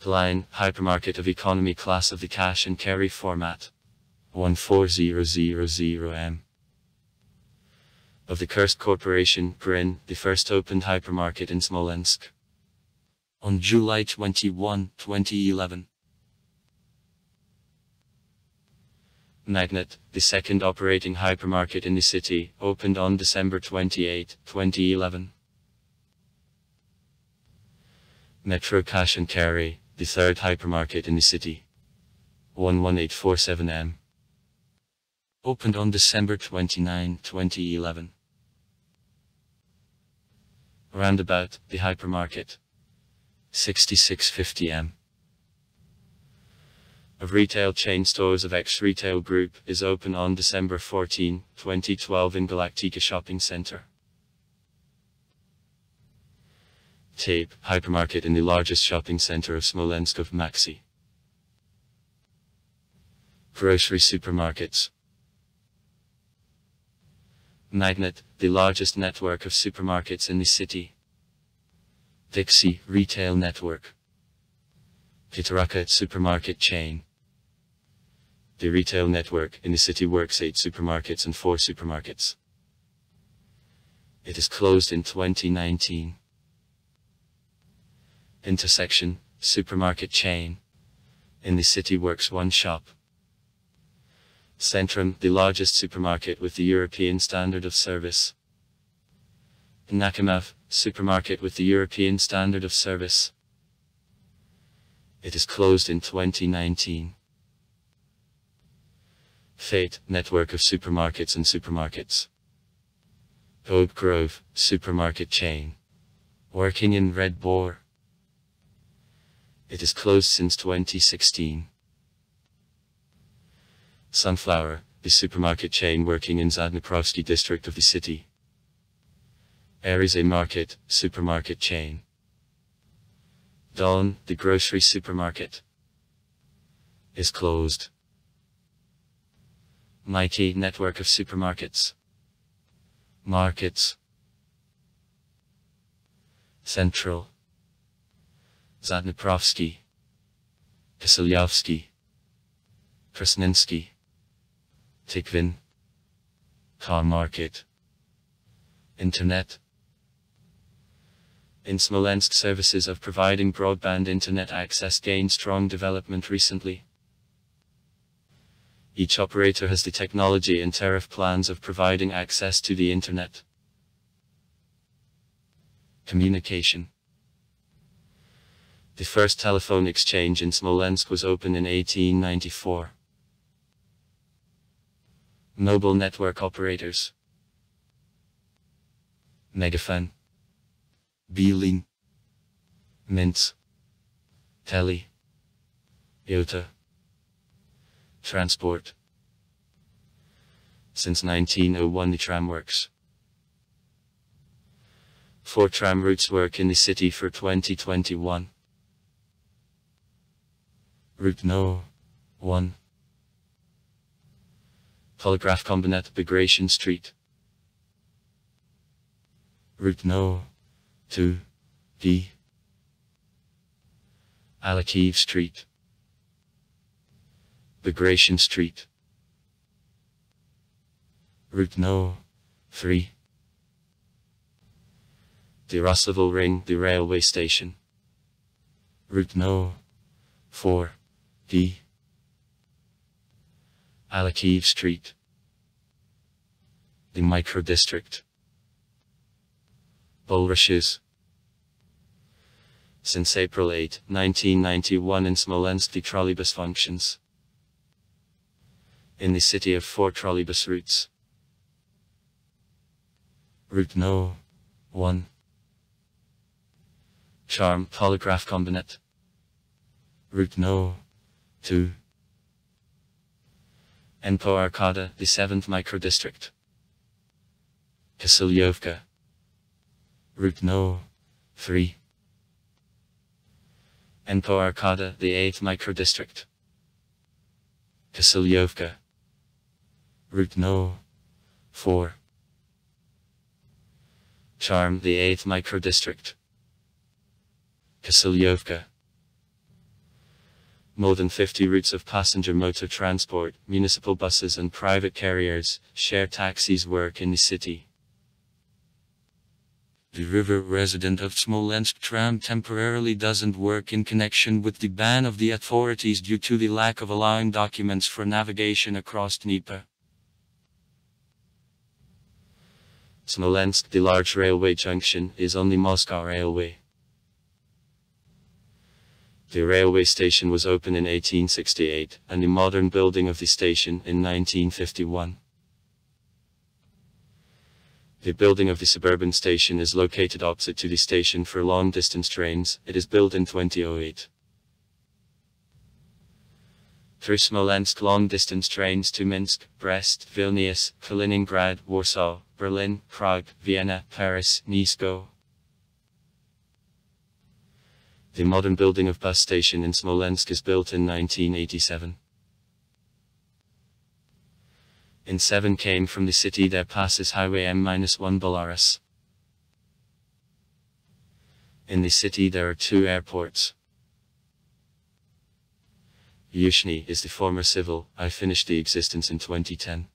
Line, hypermarket of economy class of the cash and carry format. 14000M. Of the Kursk Corporation, Brin, the first opened hypermarket in Smolensk. On July 21, 2011. Magnet, the second operating hypermarket in the city, opened on December 28, 2011. Metro Cash and Carry, the third hypermarket in the city. 11847M. Opened on December 29, 2011. Roundabout, the hypermarket. 6650M. of retail chain stores of X Retail Group is open on December 14, 2012 in Galactica Shopping Center. Tape, hypermarket in the largest shopping center of Smolensk of Maxi. Grocery supermarkets. Magnet, the largest network of supermarkets in the city. Dixie, retail network. Pitaraka supermarket chain. The retail network in the city works 8 supermarkets and 4 supermarkets. It is closed in 2019. Intersection, supermarket chain. In the city works 1 shop. Centrum, the largest supermarket with the European standard of service. Nakamov, supermarket with the European standard of service. It is closed in 2019. Fate, network of supermarkets and supermarkets. Oak Grove, supermarket chain. Working in Red Boar. It is closed since 2016. Sunflower, the supermarket chain working in Zadneprovsky district of the city. Arize Market, supermarket chain. Dawn, the grocery supermarket, is closed. Mighty, network of supermarkets. Markets. Central. Zadneprovsky. Kisilyovsky. Krasninsky. Tikvin. Car market. Internet. In Smolensk, services of providing broadband internet access gained strong development recently. Each operator has the technology and tariff plans of providing access to the internet. Communication. The first telephone exchange in Smolensk was opened in 1894. Mobile network operators. Megafon. Beeling. Mints. Tele. Iota. Transport. Since 1901 the tram works. 4 tram routes work in the city for 2021. Route No. 1. Polygraph Combinat Bagration Street. Route No. 2. D. Alakiv Street. Bagration Street. Route No. 3. The Roslavl Ring, the railway station. Route No. 4. D. Alakiv Street. The microdistrict. Bulrushes. Since April 8, 1991 in Smolensk the trolleybus functions. In the city of 4 trolleybus routes. Route No. 1. Charm Polygraph Combinat. Route No. 2. Enpo Arkada, the 7th microdistrict. Kisilyovka. Route No. 3. Enpo Arkada, the 8th microdistrict. Kisilyovka. Route No. 4. Charm, the 8th microdistrict. Kisilyovka. More than 50 routes of passenger motor transport, municipal buses and private carriers, share taxis work in the city. The river resident of Smolensk tram temporarily doesn't work in connection with the ban of the authorities due to the lack of allowing documents for navigation across Dnieper. Smolensk, the large railway junction, is on the Moscow Railway. The railway station was opened in 1868, and the modern building of the station in 1951. The building of the suburban station is located opposite to the station for long-distance trains. It is built in 2008. Through Smolensk long-distance trains to Minsk, Brest, Vilnius, Kaliningrad, Warsaw, Berlin, Prague, Vienna, Paris, Nice go. The modern building of bus station in Smolensk is built in 1987. In 7 came from the city there passes highway M-1 Belarus. In the city there are 2 airports. Yushny is the former civil, I finished the existence in 2010.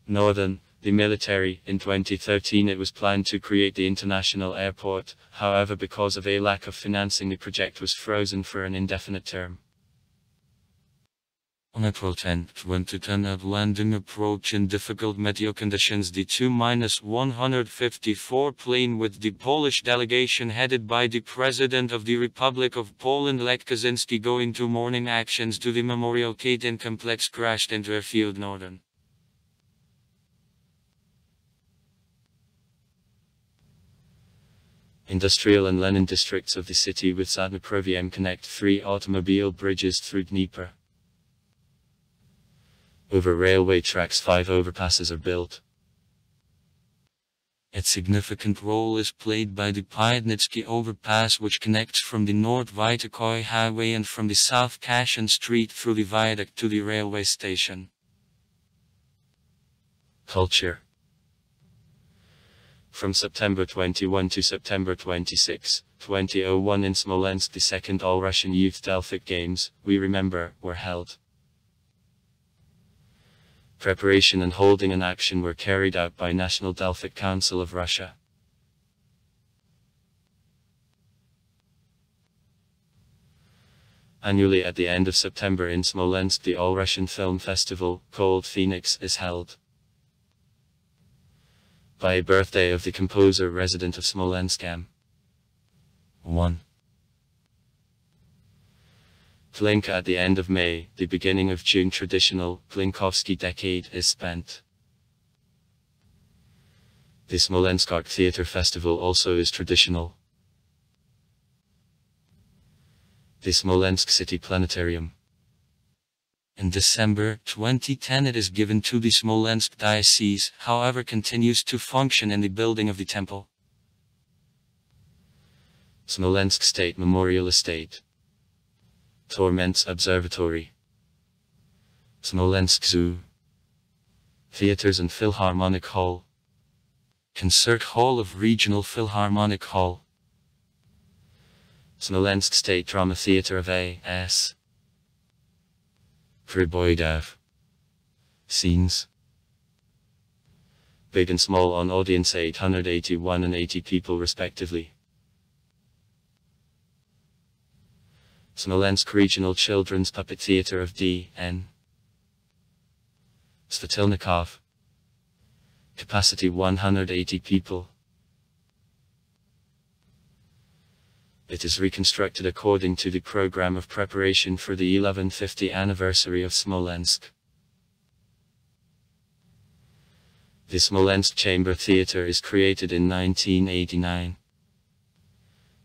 Northern, the military, in 2013 it was planned to create the international airport, however because of a lack of financing the project was frozen for an indefinite term. On April 10, 2010 at landing approach in difficult meteo conditions the Tu-154 plane with the Polish delegation headed by the President of the Republic of Poland Lech Kaczynski going to morning actions to the Memorial Katyn complex crashed into airfield Northern. Industrial and Lenin districts of the city with Zadneproviem connect 3 automobile bridges through Dnieper. Over railway tracks 5 overpasses are built. Its significant role is played by the Pyatnitsky overpass which connects from the North Vitakoy highway and from the South Kashan Street through the viaduct to the railway station. Culture. From September 21 to September 26, 2001 in Smolensk the second All-Russian Youth Delphic Games, We Remember, were held. Preparation and holding an action were carried out by National Delphic Council of Russia. Annually at the end of September in Smolensk the All-Russian Film Festival, called Phoenix, is held. By a birthday of the composer resident of Smolensk M.1. Plinka at the end of May, the beginning of June traditional Plinkovsky decade is spent. The Smolensk Art Theatre Festival also is traditional. The Smolensk City Planetarium. In December 2010 it is given to the Smolensk Diocese, however continues to function in the building of the temple. Smolensk State Memorial Estate. Torments Observatory. Smolensk Zoo. Theaters and Philharmonic Hall. Concert Hall of Regional Philharmonic Hall. Smolensk State Drama Theatre of A.S. Priboydev. Scenes. Big and small on audience 881 and 80 people respectively. Smolensk Regional Children's Puppet Theatre of D.N. Svetelnikov. Capacity 180 people. It is reconstructed according to the program of preparation for the 1150th anniversary of Smolensk. The Smolensk Chamber Theatre is created in 1989.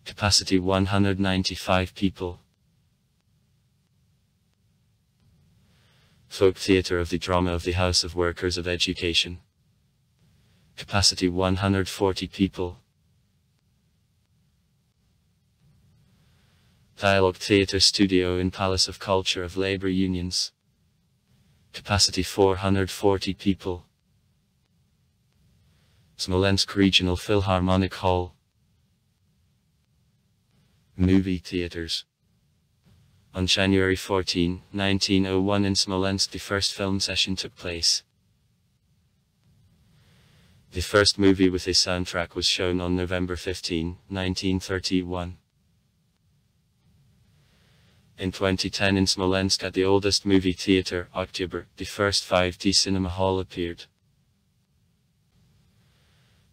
Capacity 195 people. Folk Theatre of the Drama of the House of Workers of Education. Capacity 140 people. Dialogue Theatre Studio in Palace of Culture of Labour Unions. Capacity 440 people. Smolensk Regional Philharmonic Hall. Movie theatres. On January 14, 1901 in Smolensk the first film session took place. The first movie with a soundtrack was shown on November 15, 1931. In 2010 in Smolensk at the oldest movie theatre, Oktyabr, the first 5D cinema hall appeared.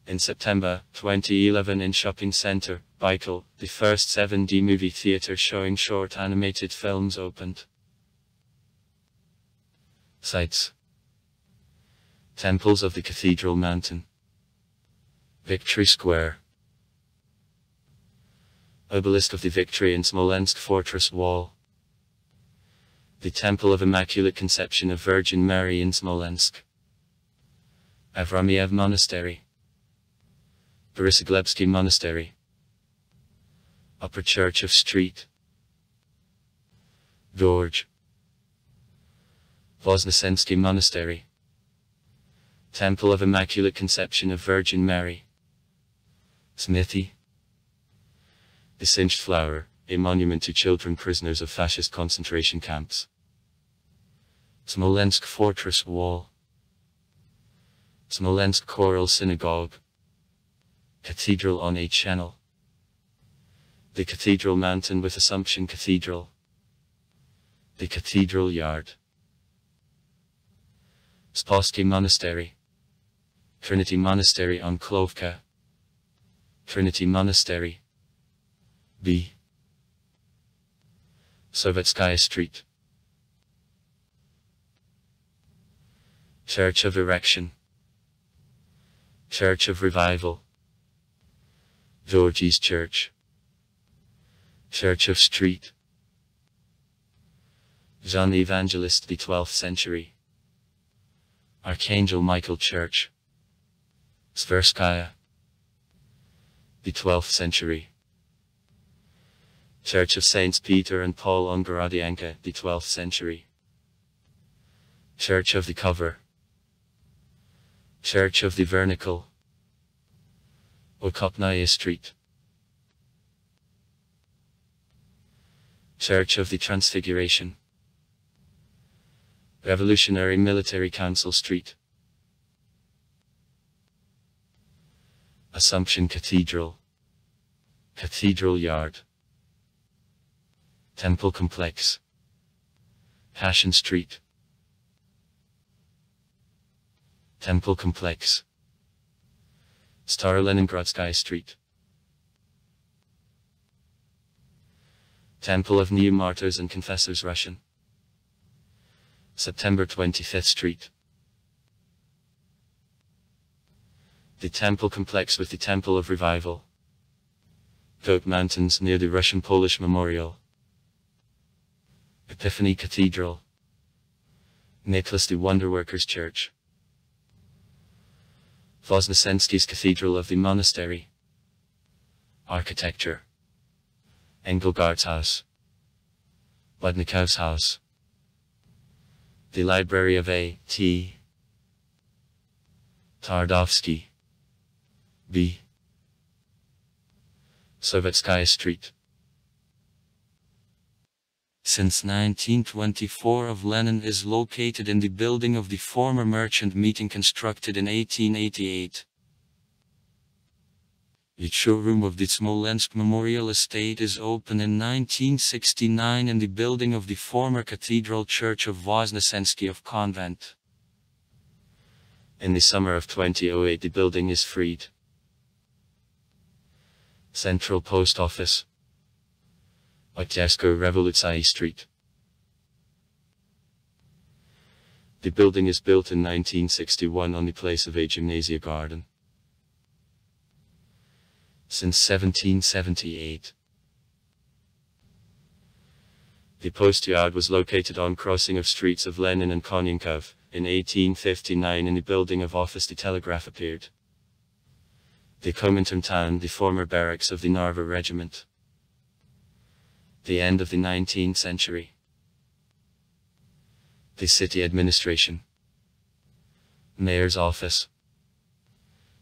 In September 2011 in Shopping Center, Baikal, the first 7D movie theatre showing short animated films opened. Sites. Temples of the Cathedral Mountain. Victory Square. Obelisk of the Victory in Smolensk Fortress Wall. The Temple of Immaculate Conception of Virgin Mary in Smolensk. Avramiev Monastery. Borysoglebsky Monastery. Upper Church of Street. Gorge. Voznesensky Monastery. Temple of Immaculate Conception of Virgin Mary. Smithy. The Singed Flower, a monument to children prisoners of fascist concentration camps. Smolensk Fortress Wall. Smolensk Choral Synagogue. Cathedral on a Channel. The Cathedral Mountain with Assumption Cathedral. The Cathedral Yard. Spassky Monastery. Trinity Monastery on Klovka. Trinity Monastery. B. Sovetskaya Street. Church of Erection. Church of Revival. Georgie's Church. Church of Street. John the Evangelist, the 12th century. Archangel Michael Church. Tverskaya. The 12th century. Church of Saints Peter and Paul on Gorodianka, the 12th century. Church of the Cover. Church of the Vernacle. Okopnaya Street. Church of the Transfiguration. Revolutionary Military Council Street. Assumption Cathedral. Cathedral Yard. Temple Complex. Passion Street. Temple Complex. Staroleningradskaya Street. Temple of New Martyrs and Confessors Russian. September 25th Street. The Temple Complex with the Temple of Revival. Goat Mountains near the Russian-Polish Memorial. Epiphany Cathedral. Nicholas the Wonderworker's Church. Voznesensky's Cathedral of the Monastery. Architecture. Engelgart's House. Lednikov's House. The Library of A.T. Tardovsky. B. Sovetskaya Street. Since 1924 of Lenin is located in the building of the former merchant meeting constructed in 1888. The showroom of the Smolensk Memorial Estate is open in 1969 in the building of the former Cathedral Church of Voznesensky of Convent. In the summer of 2008 the building is freed. Central Post Office. Otyevsko Revolutsai Street. The building is built in 1961 on the place of a gymnasia garden. Since 1778. The post yard was located on crossing of streets of Lenin and Konyankov. In 1859 in the building of office the telegraph appeared. The Komintern town, the former barracks of the Narva regiment. The end of the 19th century. The city administration. Mayor's office.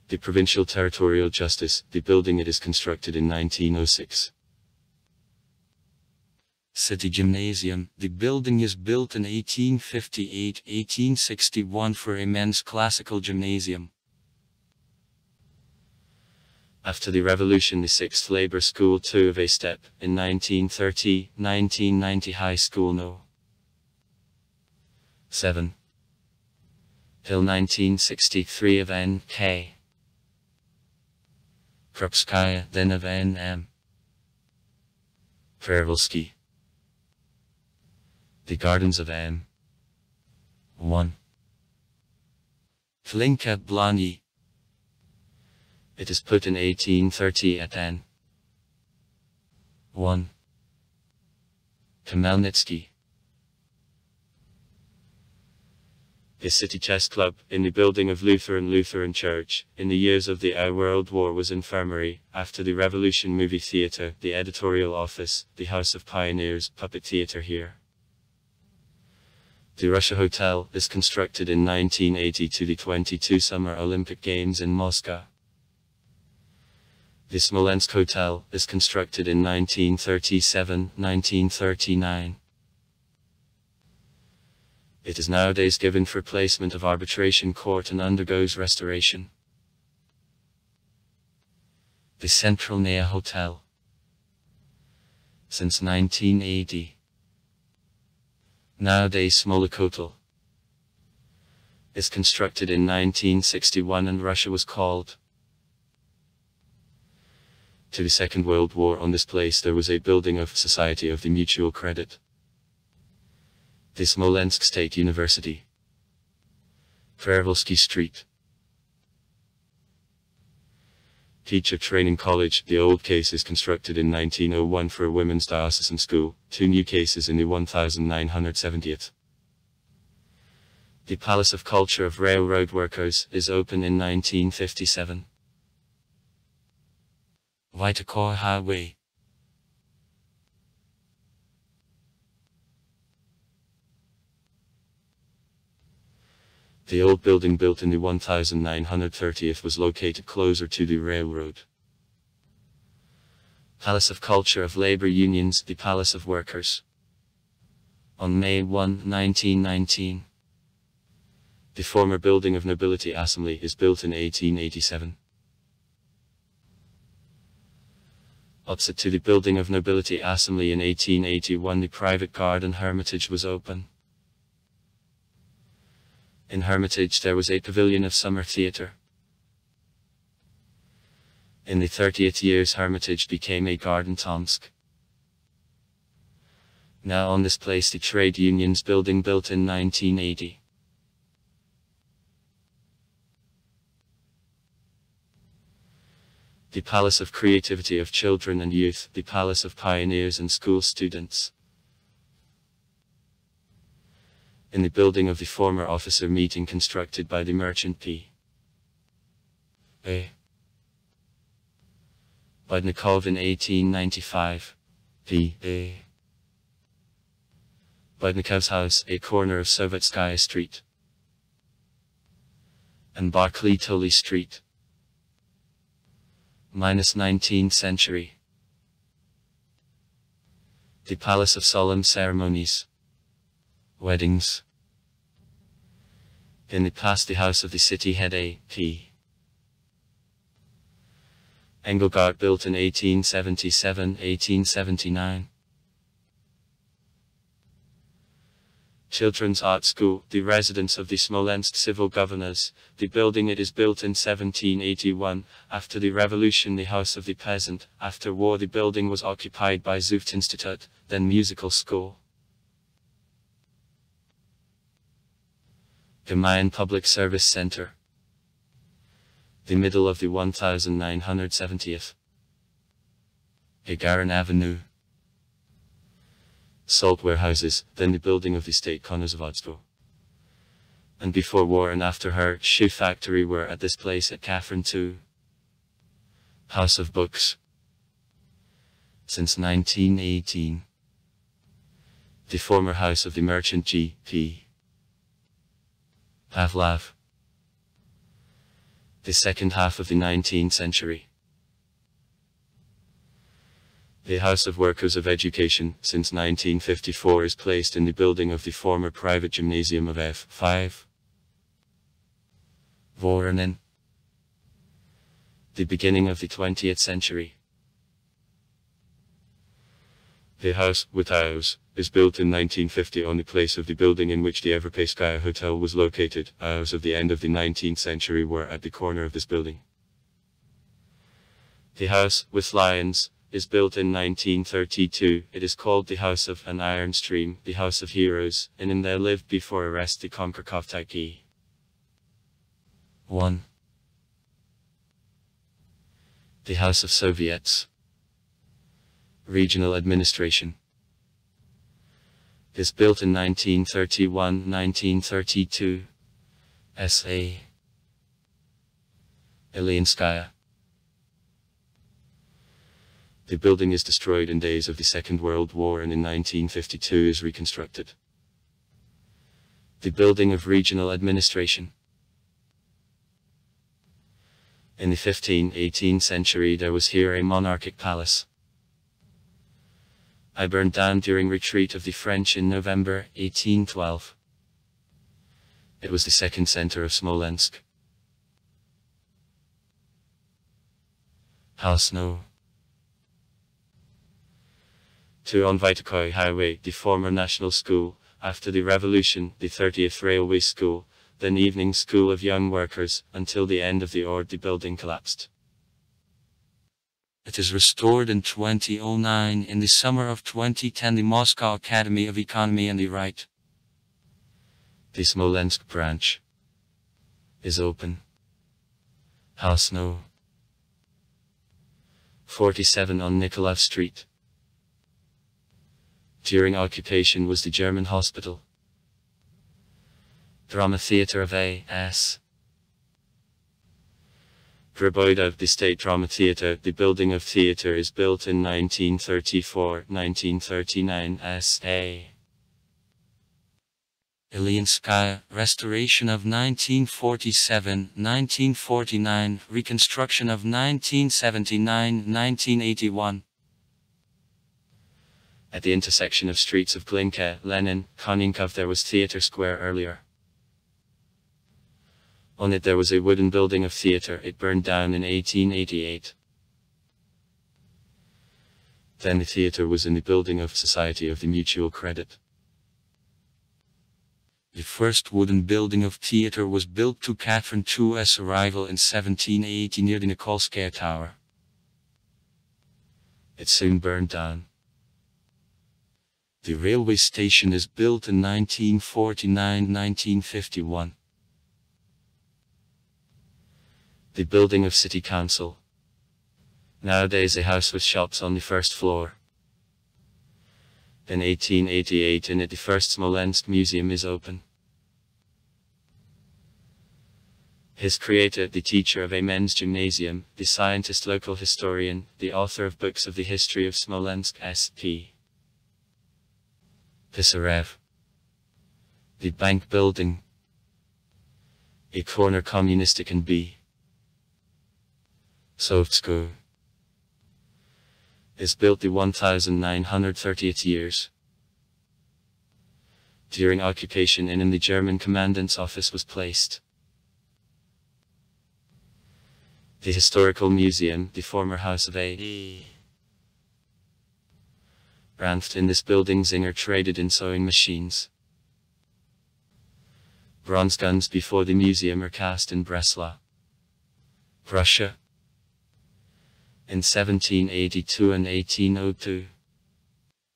The provincial territorial justice, the building it is constructed in 1906. City Gymnasium, the building is built in 1858-1861 for a men's classical gymnasium. After the revolution the 6th Labor School 2 of a step, in 1930-1990 High School No. 7. Till 1963 of N.K. Krupskaya, then of N.M. Prervelsky. The Gardens of M. 1. Flinka Blani. It is put in 1830 at N. 1. Khmelnytsky. A city chess club, in the building of Lutheran Church. In the years of the World War was infirmary. After the Revolution, movie theater, the editorial office, the House of Pioneers, puppet theater here. The Russia Hotel is constructed in 1980 to the 22 Summer Olympic Games in Moscow. The Smolensk Hotel is constructed in 1937-1939. It is nowadays given for placement of arbitration court and undergoes restoration. The Central Nea Hotel. Since 1980. Nowadays Smolensk Hotel is constructed in 1961 and Russia was called to the Second World War. On this place there was a building of Society of the Mutual Credit. The Smolensk State University. Prevolsky Street. Teacher Training College. The old case is constructed in 1901 for a women's diocesan school, 2 new cases in the 1970th. The Palace of Culture of Railroad Workers is open in 1957. Vitakor Highway. The old building built in the 1930th was located closer to the railroad. Palace of Culture of Labor Unions, the Palace of Workers. On May 1, 1919. The former building of Nobility Assembly is built in 1887. Opposite to the building of Nobility Assembly in 1881 the private garden Hermitage was open. In Hermitage there was a pavilion of summer theatre. In the 30th years Hermitage became a garden Tomsk. Now on this place the trade unions building built in 1980. The Palace of Creativity of Children and Youth, the Palace of Pioneers and School Students. In the building of the former officer meeting constructed by the merchant P. A. Budnikov in 1895. P. A. Budnikov's house, a corner of Sovetskaya Street and Barclay-Tolley Street. Minus 19th century. The Palace of Solemn Ceremonies. Weddings. In the past the House of the City had a P. Engelgart built in 1877-1879. Children's Art School, the residence of the Smolensk civil governors. The building it is built in 1781, after the revolution the House of the Peasant, after war the building was occupied by Zuchtinstitut, then musical school. The Mayan Public Service Center. The middle of the 1970th. Gagarin Avenue. Salt warehouses, then the building of the State Konservatorstvo. And before war and after her, shoe factory were at this place at Catherine II. House of Books. Since 1918. The former house of the merchant G.P. Pavlov. The second half of the 19th century. The House of Workers of Education, since 1954 is placed in the building of the former private gymnasium of F5. Voronin. The beginning of the 20th century. The house, with house, is built in 1950 on the place of the building in which the Evropskaya Hotel was located. Hours of the end of the 19th century were at the corner of this building. The house, with lions, is built in 1932. It is called the House of an Iron Stream, the House of Heroes, and in there lived before arrest the Konkurkovtaki. 1. The House of Soviets. Regional Administration. Is built in 1931-1932. S.A. Ilinskaya. The building is destroyed in days of the Second World War and in 1952 is reconstructed. The building of regional administration. In the 15th-18th century there was here a monarchic palace. It burned down during retreat of the French in November 1812. It was the second center of Smolensk. House No. 2 on Vitakoy Highway, the former national school, after the revolution, the 30th Railway School, then evening school of young workers, until the end of the war the building collapsed. It is restored in 2009. In the summer of 2010 the Moscow Academy of Economy and the Right. The Smolensk branch is open. House No. 47 on Nikolaev Street. During occupation was the German hospital. Drama Theatre of A.S. Graboida, the State Drama Theatre. The building of theatre is built in 1934-1939 S.A. Ilinskaya, restoration of 1947-1949, reconstruction of 1979-1981. At the intersection of streets of Glinka, Lenin, Koninkov there was Theatre Square earlier. On it there was a wooden building of theatre. It burned down in 1888. Then the theatre was in the building of Society of the Mutual Credit. The first wooden building of theatre was built to Catherine II's arrival in 1780 near the Nikolskaya Tower. It soon burned down. The railway station is built in 1949-1951. The building of City Council. Nowadays a house with shops on the first floor. In 1888 in it the first Smolensk Museum is open. His creator, the teacher of a men's gymnasium, the scientist local historian, the author of books of the history of Smolensk S.P. Pisarev. The bank building. A corner communistic and B. Sovtsko. Is built the 1930th years. During occupation in the German commandant's office was placed. The Historical Museum, the former house of A. Ranft. In this building Zinger traded in sewing machines. Bronze guns before the museum are cast in Breslau, Russia. In 1782 and 1802.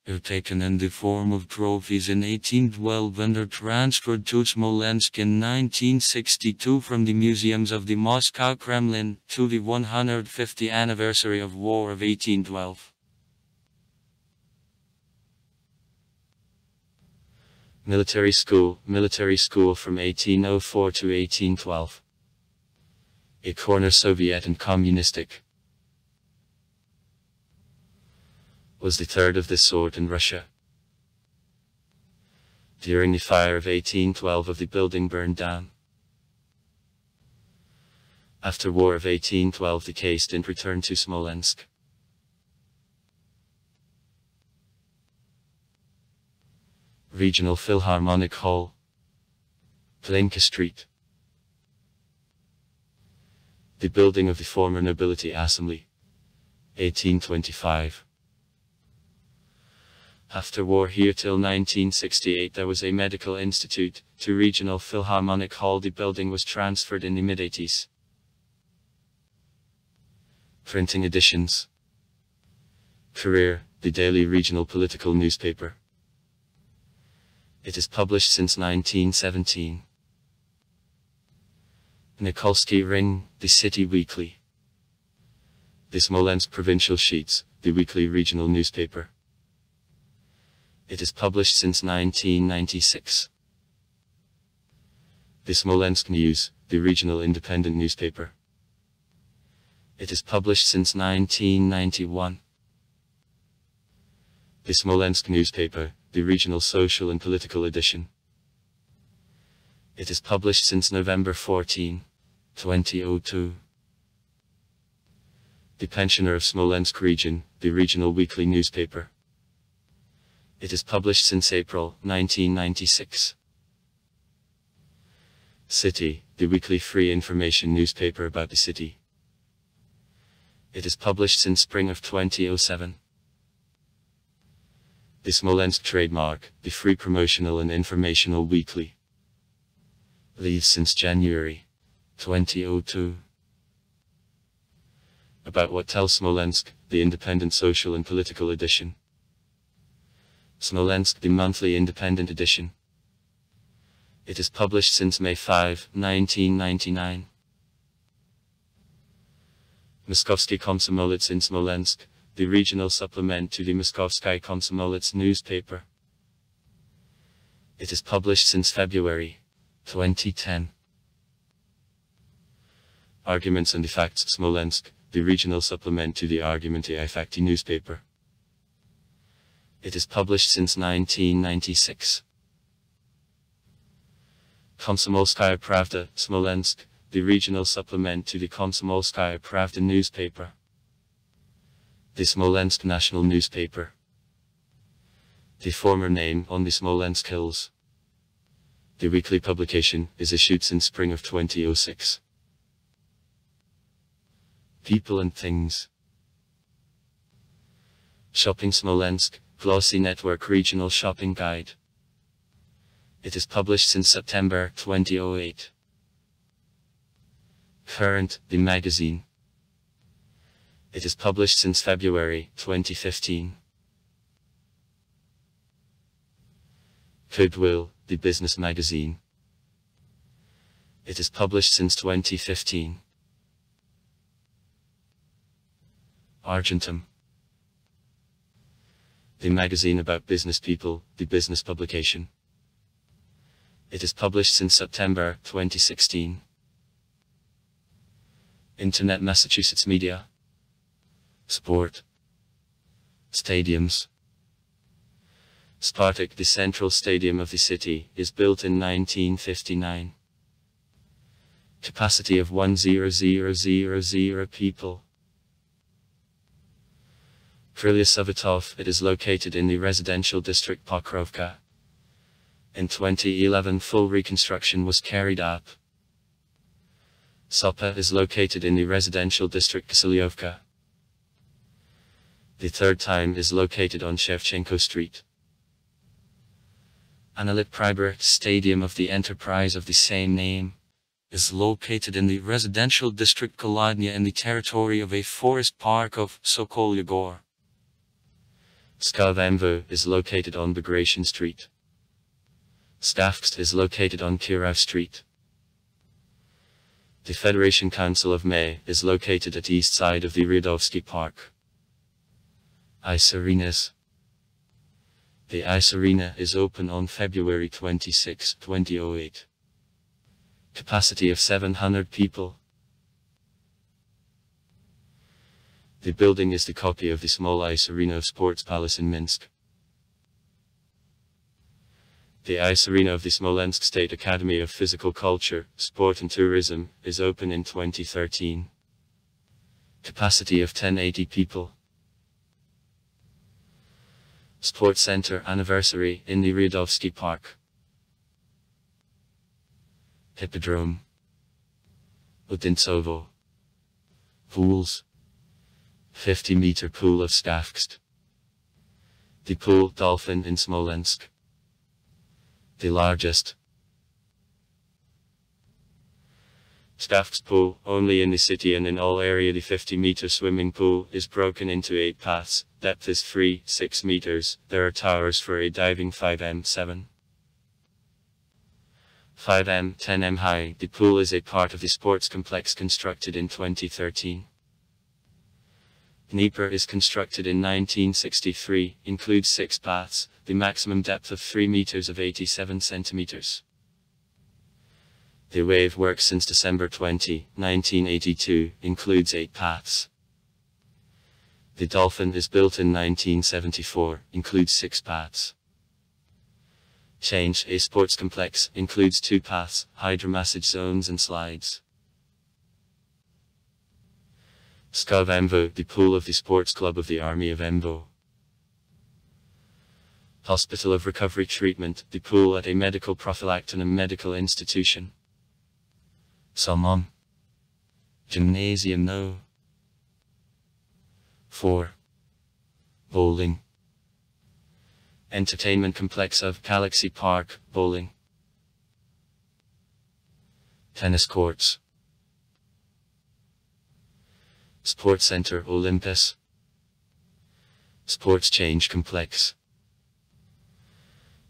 They're taken in the form of trophies in 1812 and are transferred to Smolensk in 1962 from the museums of the Moscow Kremlin to the 150th anniversary of War of 1812. Military school from 1804 to 1812. A corner Soviet and communistic. Was the third of this sort in Russia. During the fire of 1812 the building burned down. After War of 1812 the case didn't return to Smolensk. Regional Philharmonic Hall. Plenka Street. The building of the former Nobility Assembly. 1825. After war here till 1968 there was a medical institute. To Regional Philharmonic Hall the building was transferred in the mid-80s. Printing editions. Career, the daily regional political newspaper. It is published since 1917. Nikolsky Ring, the city weekly. The Smolensk Provincial Sheets, the weekly regional newspaper. It is published since 1996. The Smolensk News, the regional independent newspaper. It is published since 1991. The Smolensk newspaper, the regional social and political edition. It is published since November 14, 2002. The Pensioner of Smolensk region, the regional weekly newspaper. It is published since April 1996. City, the weekly free information newspaper about the city. It is published since spring of 2007. The Smolensk trademark, the free promotional and informational weekly. Leaves since January 2002. About what tells Smolensk, the independent social and political edition. Smolensk, the monthly independent edition. It is published since May 5, 1999. Moskovsky Komsomolets in Smolensk, the regional supplement to the Moskovsky Komsomolets newspaper. It is published since February 2010. Arguments and Facts Smolensk, the regional supplement to the Argumenty I Fakti newspaper. It is published since 1996. Komsomolskaya Pravda, Smolensk, the regional supplement to the Komsomolskaya Pravda newspaper. The Smolensk national newspaper. The former name on the Smolensk hills. The weekly publication is issued since spring of 2006. People and Things. Shopping Smolensk, Glossy Network Regional Shopping Guide. It is published since September 2008. Current, the magazine. It is published since February 2015. Goodwill, the business magazine. It is published since 2015. Argentum. The magazine about business people, the business publication. It is published since September 2016. Internet Massachusetts Media. Sport. Stadiums. Spartak, the central stadium of the city, is built in 1959. Capacity of 1,000 people. Krylia Savatov, it is located in the residential district Pokrovka. In 2011 full reconstruction was carried out. Sopa is located in the residential district Kisilyovka. The third time is located on Shevchenko Street. Analit Pribor, stadium of the enterprise of the same name, is located in the residential district Kolodnya in the territory of a forest park of Sokolye Gor. Skavamvo is located on Bagration Street. Stavkst is located on Kirov Street. The Federation Council of May is located at east side of the Ryadovsky Park. Ice Arenas. The Ice Arena is open on February 26, 2008. Capacity of 700 people. The building is the copy of the small Ice Arena of Sports Palace in Minsk. The Ice Arena of the Smolensk State Academy of Physical Culture, Sport and Tourism, is open in 2013. Capacity of 1080 people. Sports Center Anniversary in the Ryadovsky Park. Hippodrome. Udintsovo. Pools. 50-meter pool of Stavkst. The pool Dolphin in Smolensk. The largest. Stavkst pool, only in the city and in all area. The 50-meter swimming pool is broken into 8 paths, depth is 6 meters, there are towers for a diving 5m 7. 5m 10m high. The pool is a part of the sports complex constructed in 2013. Dnieper is constructed in 1963, includes 6 paths, the maximum depth of 3 meters of 87 centimeters. The wave works since December 20, 1982, includes 8 paths. The Dolphin is built in 1974, includes 6 paths. Change, a sports complex, includes 2 paths, hydromassage zones and slides. Skov Emvo, the pool of the sports club of the Army of Emvo. Hospital of Recovery Treatment, the pool at a medical prophylactinum medical institution. Salmon. Gymnasium No. 4. Bowling. Entertainment complex of Galaxy Park, bowling. Tennis courts. Sports Center Olympus. Sports Change Complex.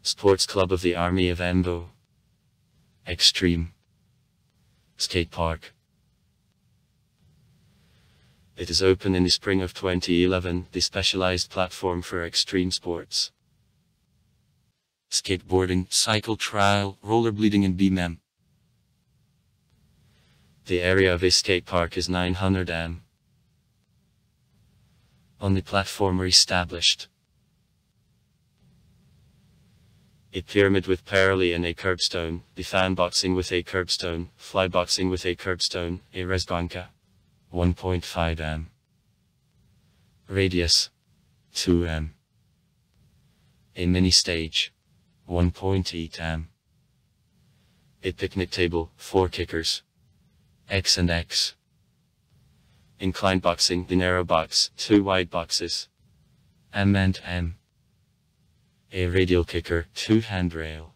Sports Club of the Army of Emvo. Extreme. Skate Park. It is open in the spring of 2011, the specialized platform for extreme sports. Skateboarding, cycle trial, rollerblading and BMM. The area of a skate park is 900 m. On the platform are established a pyramid with parallel and a curbstone, the fan boxing with a curbstone, fly boxing with a curbstone, a resbanka, 1.5 m. Radius, 2 m. A mini stage, 1.8 m. A picnic table, 4 kickers, X and X. Inclined boxing, the narrow box, 2 wide boxes, M and M. A radial kicker, 2 handrail,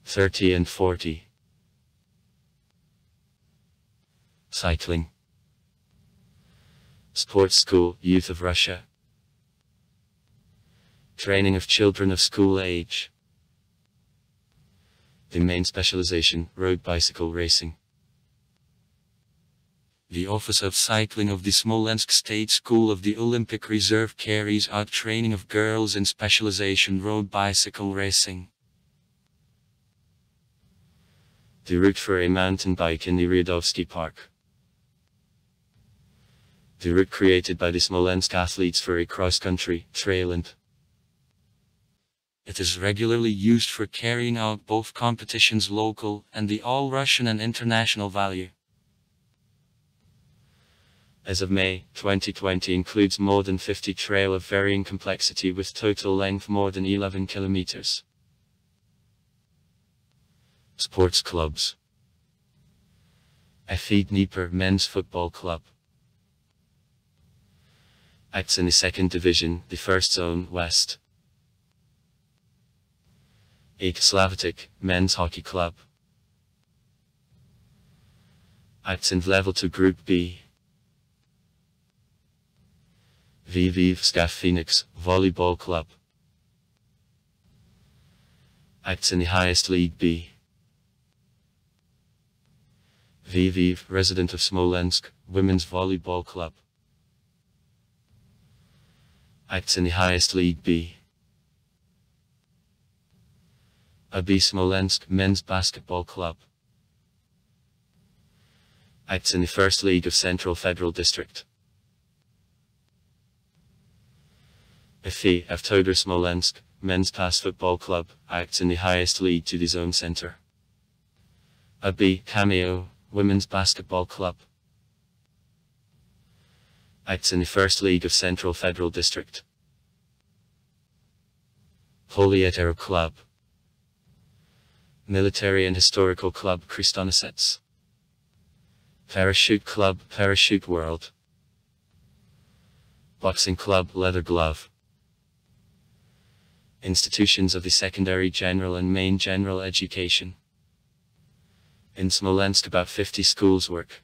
30 and 40. Cycling. Sports School, Youth of Russia. Training of children of school age. The main specialization, road bicycle racing. The Office of Cycling of the Smolensk State School of the Olympic Reserve carries out training of girls in specialization road bicycle racing. The route for a mountain bike in the Ryadovsky Park. The route created by the Smolensk athletes for a cross-country, trail and. It is regularly used for carrying out both competitions local and the all-Russian and international value. As of May 2020 includes more than 50 trail of varying complexity with total length more than 11 kilometers. Sports clubs. FE Dnieper Men's Football Club. Acts in the 2nd Division, the 1st Zone West. AIK Slavitic Men's Hockey Club. Acts in Level 2 Group B. Lviv Skav Phoenix Volleyball Club. Acts in the highest League B. Lviv Resident of Smolensk Women's Volleyball Club. Acts in the highest League B. AB Smolensk Men's Basketball Club. Acts in the First League of Central Federal District. FE Avtoder Smolensk Men's Pass Football Club acts in the highest league to the zone center. AB Cameo Women's Basketball Club acts in the First League of Central Federal District. Polietero Club. Military and Historical Club Kristonosets. Parachute Club Parachute World. Boxing Club Leather Glove. Institutions of the secondary general and main general education. In Smolensk about 50 schools work.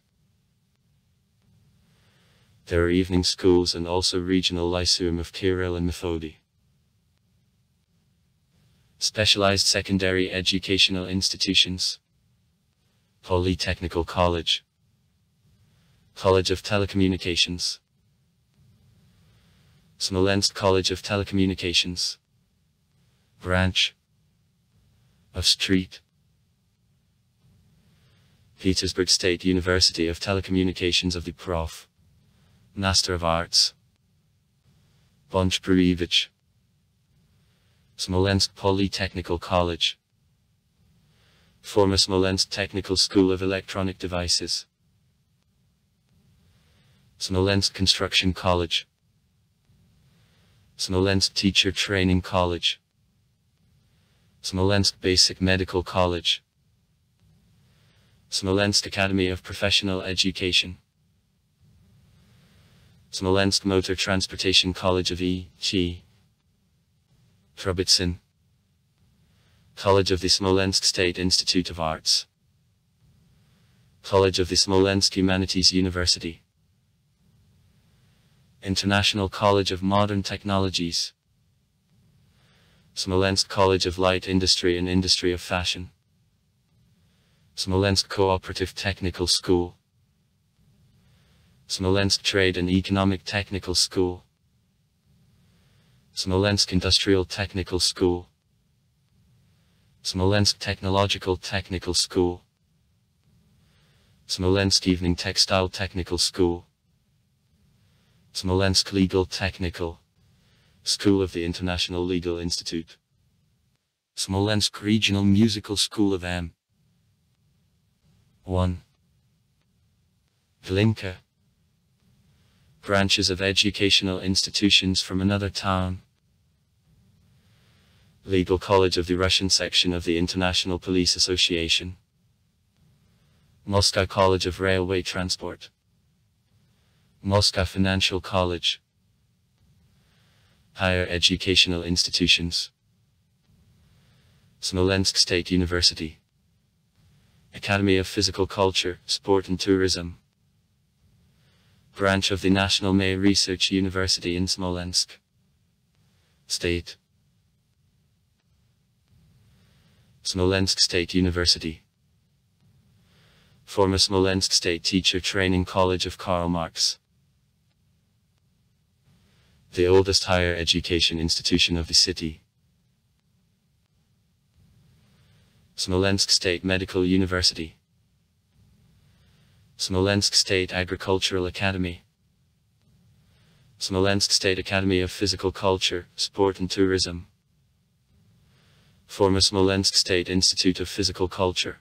There are evening schools and also regional lyceum of Kirill and Methody. Specialized secondary educational institutions. Polytechnical College. College of Telecommunications. Smolensk College of Telecommunications. Branch of Street. Petersburg State University of Telecommunications of the Prof. Master of Arts. Bonch-Bruyevich. Smolensk Polytechnical College. Former Smolensk Technical School of Electronic Devices. Smolensk Construction College. Smolensk Teacher Training College. Smolensk Basic Medical College. Smolensk Academy of Professional Education. Smolensk Motor Transportation College of E.G. Trubetsin. College of the Smolensk State Institute of Arts. College of the Smolensk Humanities University. International College of Modern Technologies. Smolensk College of Light Industry and Industry of Fashion. Smolensk Cooperative Technical School. Smolensk Trade and Economic Technical School. Smolensk Industrial Technical School. Smolensk Technological Technical School. Smolensk Evening Textile Technical School. Smolensk Legal Technical School of the International Legal Institute. Smolensk Regional Musical School of M. 1. Glinka. Branches of educational institutions from another town. Legal College of the Russian section of the International Police Association. Moscow College of Railway Transport. Moscow Financial College. Higher educational institutions. Smolensk State University. Academy of Physical Culture, Sport and Tourism. Branch of the National May Research University in Smolensk. State. Smolensk State University. Former Smolensk State Teacher Training College of Karl Marx. The oldest higher education institution of the city. Smolensk State Medical University. Smolensk State Agricultural Academy. Smolensk State Academy of Physical Culture, Sport and Tourism. Former Smolensk State Institute of Physical Culture.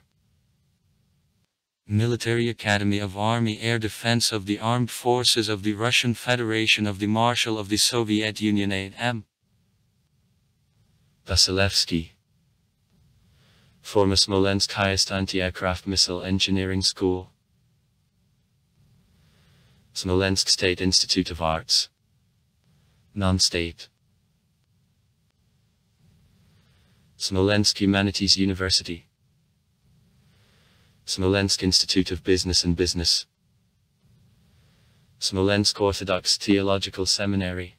Military Academy of Army Air Defense of the Armed Forces of the Russian Federation of the Marshal of the Soviet Union A.M. Vasilevsky. Former Smolensk Highest Anti-Aircraft Missile Engineering School. Smolensk State Institute of Arts. Non-state. Smolensk Humanities University. Smolensk Institute of Business and Business. Smolensk Orthodox Theological Seminary.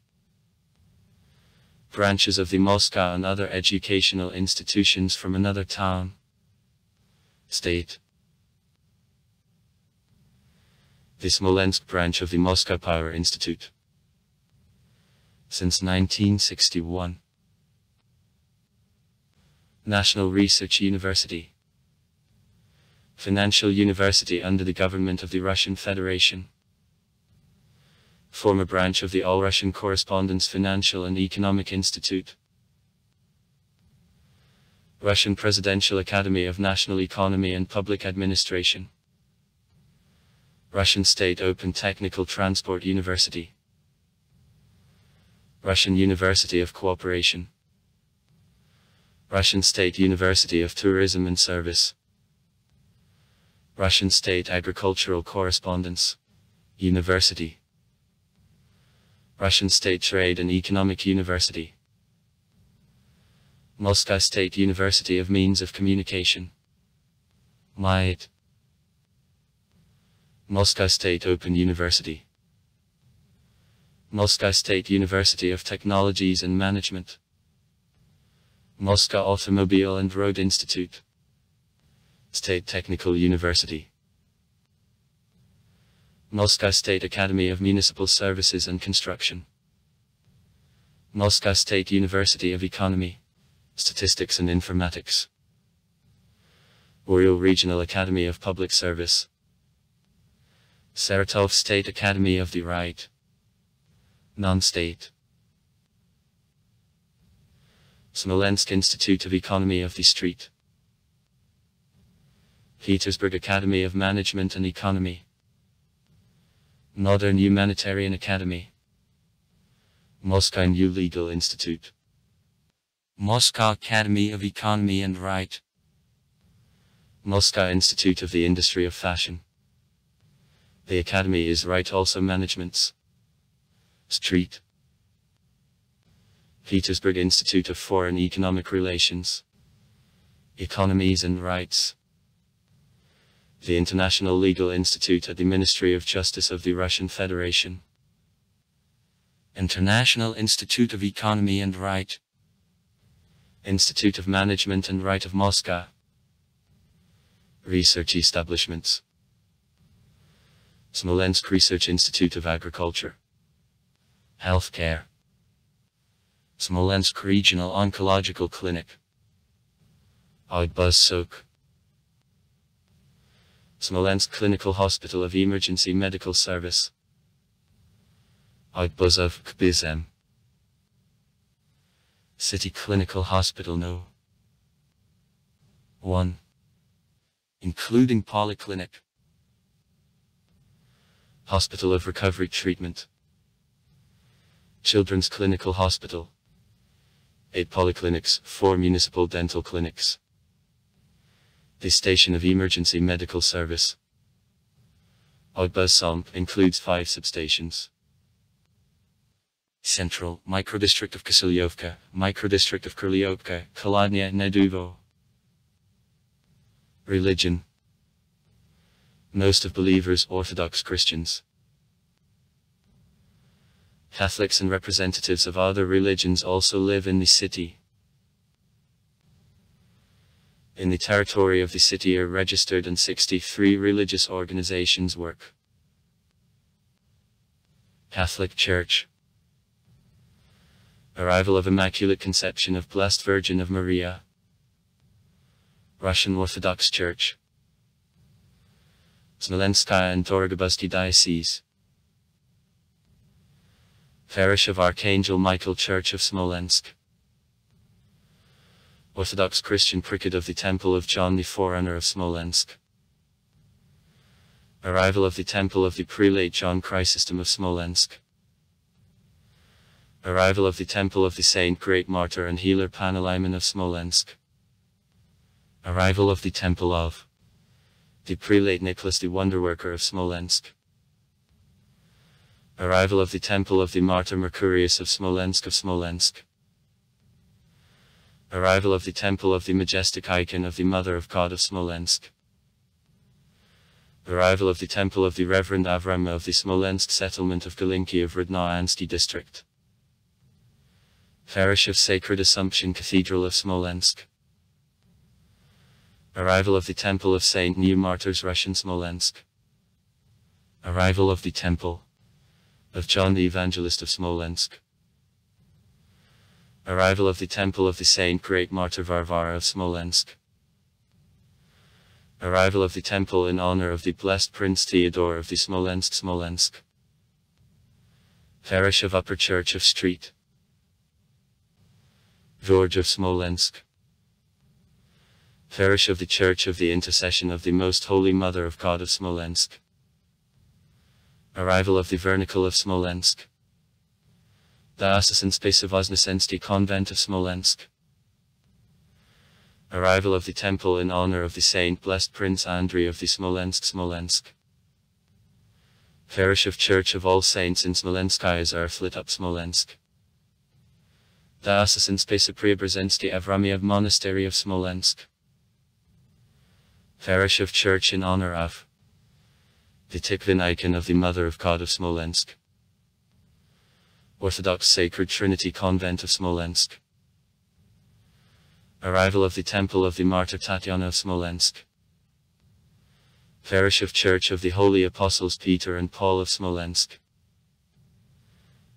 Branches of the Moscow and other educational institutions from another town. State. The Smolensk branch of the Moscow Power Institute. Since 1961. National Research University. Financial University under the government of the Russian Federation. Former branch of the All-Russian Correspondence Financial and Economic Institute. Russian Presidential Academy of National Economy and Public Administration. Russian State Open Technical Transport University. Russian University of Cooperation. Russian State University of Tourism and Service. Russian State Agricultural Correspondence University. Russian State Trade and Economic University. Moscow State University of Means of Communication. MIT. Moscow State Open University. Moscow State University of Technologies and Management. Moscow Automobile and Road Institute. State Technical University. Moscow State Academy of Municipal Services and Construction. Moscow State University of Economy, Statistics and Informatics. Ural Regional Academy of Public Service, Saratov State Academy of the Right, non-state, Smolensk Institute of Economy of the Street, Petersburg Academy of Management and Economy, Northern Humanitarian Academy, Moscow New Legal Institute, Moscow Academy of Economy and Right, Moscow Institute of the Industry of Fashion. The Academy is right also managements. Street, Petersburg Institute of Foreign Economic Relations, Economies and Rights. The International Legal Institute at the Ministry of Justice of the Russian Federation. International Institute of Economy and Right, Institute of Management and Right of Moscow. Research establishments. Smolensk Research Institute of Agriculture, Healthcare, Smolensk Regional Oncological Clinic, Sok, Smolensk Clinical Hospital of Emergency Medical Service, Outbuzov Kbizem, City Clinical Hospital No. 1, including Polyclinic, Hospital of Recovery Treatment, Children's Clinical Hospital, 8 polyclinics, 4 municipal dental clinics. The Station of Emergency Medical Service, Outbuzom, includes 5 substations. Central Microdistrict of Kisilyovka, Microdistrict of Krylyovka, Kholodnya Neduvo. Religion. Most of believers Orthodox Christians. Catholics and representatives of other religions also live in the city. In the territory of the city are registered and 63 religious organizations work. Catholic Church. Arrival of Immaculate Conception of Blessed Virgin of Maria. Russian Orthodox Church, Smolenskaya and Dorogobuzhsky Diocese, Parish of Archangel Michael Church of Smolensk, Orthodox Christian Cricket of the Temple of John the Forerunner of Smolensk, Arrival of the Temple of the Prelate John Chrysostom of Smolensk, Arrival of the Temple of the Saint Great Martyr and Healer Panteleimon of Smolensk, Arrival of the Temple of the Prelate Nicholas the Wonderworker of Smolensk, Arrival of the Temple of the Martyr Mercurius of Smolensk, Arrival of the Temple of the Majestic Icon of the Mother of God of Smolensk, Arrival of the Temple of the Reverend Avram of the Smolensk Settlement of Galinki of Rodnoansky District, Parish of Sacred Assumption Cathedral of Smolensk, Arrival of the Temple of Saint New Martyrs Russian Smolensk, Arrival of the Temple of John the Evangelist of Smolensk, Arrival of the Temple of the Saint Great Martyr Varvara of Smolensk, Arrival of the Temple in honor of the Blessed Prince Theodore of the Smolensk, Parish of Upper Church of Street, George of Smolensk, Parish of the Church of the Intercession of the Most Holy Mother of God of Smolensk, Arrival of the Vernacle of Smolensk, Diocesan Space of Voznesensky Convent of Smolensk, Arrival of the Temple in honor of the Saint Blessed Prince Andrei of the Smolensk, Parish of Church of All Saints in Smolenskaya's Earth Lit Up Smolensk, Diocesan Space of Preobrazhensky Avramiev Monastery of Smolensk, Parish of Church in honor of the Tikvin Icon of the Mother of God of Smolensk, Orthodox Sacred Trinity Convent of Smolensk, Arrival of the Temple of the Martyr Tatyana of Smolensk, Parish of Church of the Holy Apostles Peter and Paul of Smolensk,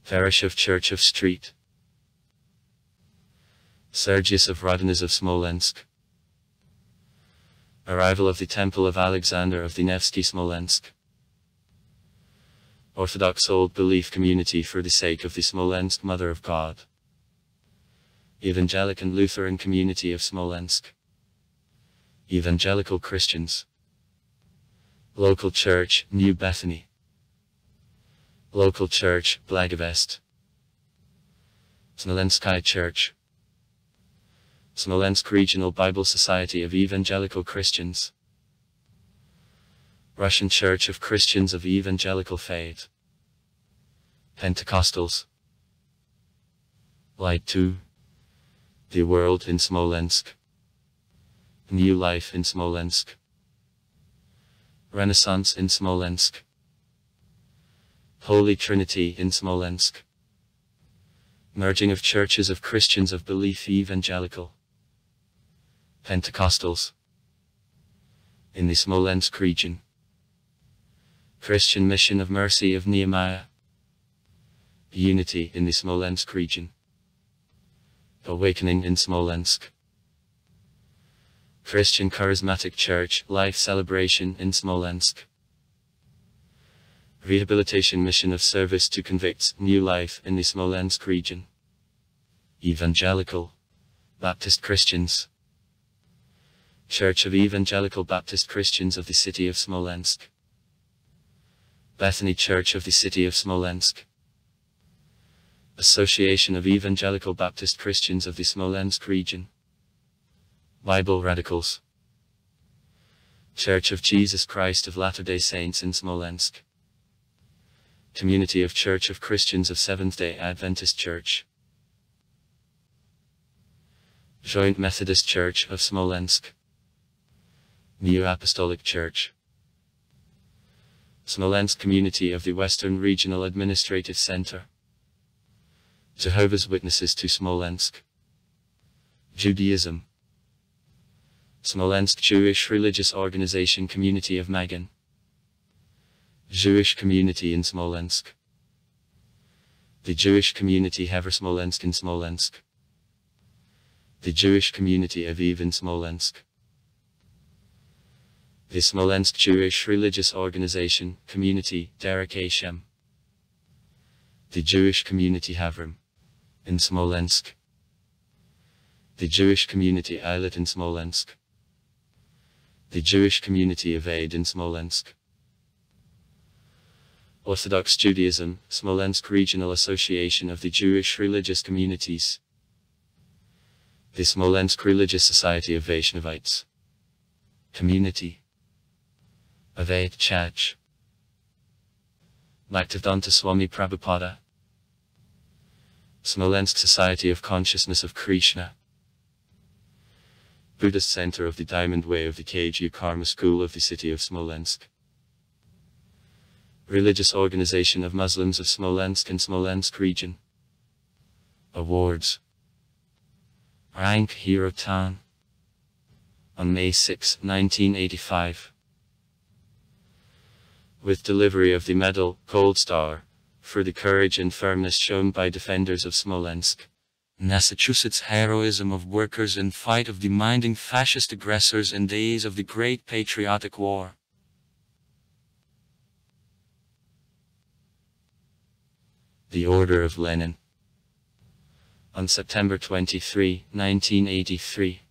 Parish of Church of Street, Sergius of Rodinez of Smolensk, Arrival of the Temple of Alexander of the Nevsky Smolensk. Orthodox Old Belief Community for the sake of the Smolensk Mother of God. Evangelical and Lutheran Community of Smolensk. Evangelical Christians. Local Church, New Bethany. Local Church, Blagovest. Smolenskaya Church. Smolensk Regional Bible Society of Evangelical Christians. Russian Church of Christians of Evangelical Faith. Pentecostals. Light 2. The World in Smolensk. New Life in Smolensk. Renaissance in Smolensk. Holy Trinity in Smolensk. Merging of Churches of Christians of Belief Evangelical. Pentecostals. In the Smolensk region. Christian Mission of Mercy of Nehemiah. Unity in the Smolensk region. Awakening in Smolensk. Christian Charismatic Church Life Celebration in Smolensk. Rehabilitation Mission of Service to Convicts New Life in the Smolensk region. Evangelical Baptist Christians. Church of Evangelical Baptist Christians of the City of Smolensk. Bethany Church of the City of Smolensk. Association of Evangelical Baptist Christians of the Smolensk region. Bible Radicals. Church of Jesus Christ of Latter-day Saints in Smolensk. Community of Church of Christians of Seventh-day Adventist Church. Joint Methodist Church of Smolensk. New Apostolic Church. Smolensk Community of the Western Regional Administrative Center. Jehovah's Witnesses to Smolensk. Judaism. Smolensk Jewish Religious Organization Community of Magan. Jewish Community in Smolensk. The Jewish Community Hever Smolensk in Smolensk. The Jewish Community of Eve in Smolensk. The Smolensk Jewish Religious Organization Community Derek Hashem. The Jewish Community Havrim in Smolensk. The Jewish Community Eilat in Smolensk. The Jewish Community of Aid in Smolensk. Orthodox Judaism, Smolensk Regional Association of the Jewish Religious Communities. The Smolensk Religious Society of Vaishnavites. Community of Aid Church. Bhaktivedanta Swami Prabhupada. Smolensk Society of Consciousness of Krishna. Buddhist Center of the Diamond Way of the KG Karma School of the City of Smolensk. Religious Organization of Muslims of Smolensk and Smolensk Region. Awards. Rank Hero Town. On May 6, 1985. With delivery of the medal, Gold Star, for the courage and firmness shown by defenders of Smolensk. Massachusetts heroism of workers in fight of demanding fascist aggressors in days of the Great Patriotic War. The Order of Lenin. On September 23, 1983.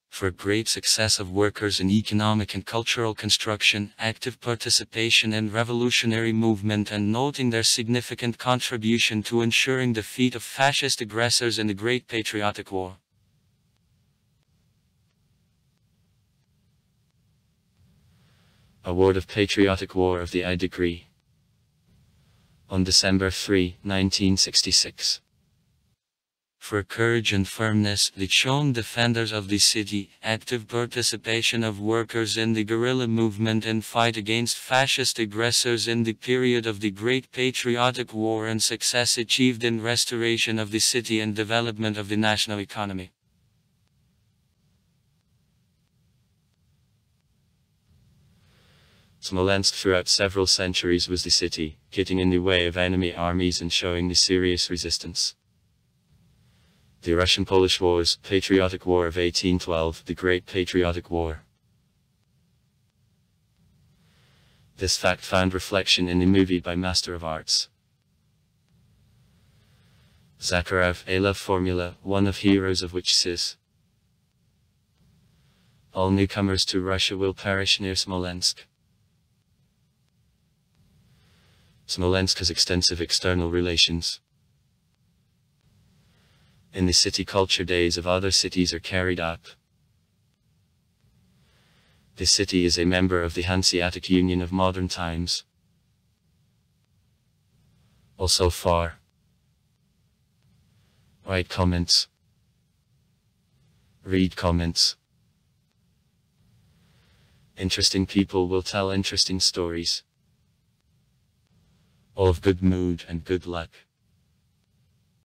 For great success of workers in economic and cultural construction, active participation in revolutionary movement and noting their significant contribution to ensuring defeat of fascist aggressors in the Great Patriotic War. Award of Patriotic War of the I degree. On December 3, 1966. For courage and firmness, the shown defenders of the city, active participation of workers in the guerrilla movement and fight against fascist aggressors in the period of the Great Patriotic War and success achieved in restoration of the city and development of the national economy. Smolensk throughout several centuries was the city, getting in the way of enemy armies and showing the serious resistance. The Russian-Polish Wars, Patriotic War of 1812, the Great Patriotic War. This fact found reflection in a movie by Master of Arts. Zakharov, a love formula, one of heroes of which says, all newcomers to Russia will perish near Smolensk. Smolensk has extensive external relations. In the city, culture days of other cities are carried out. The city is a member of the Hanseatic Union of modern times. Also far. Write comments. Read comments. Interesting people will tell interesting stories. All of good mood and good luck.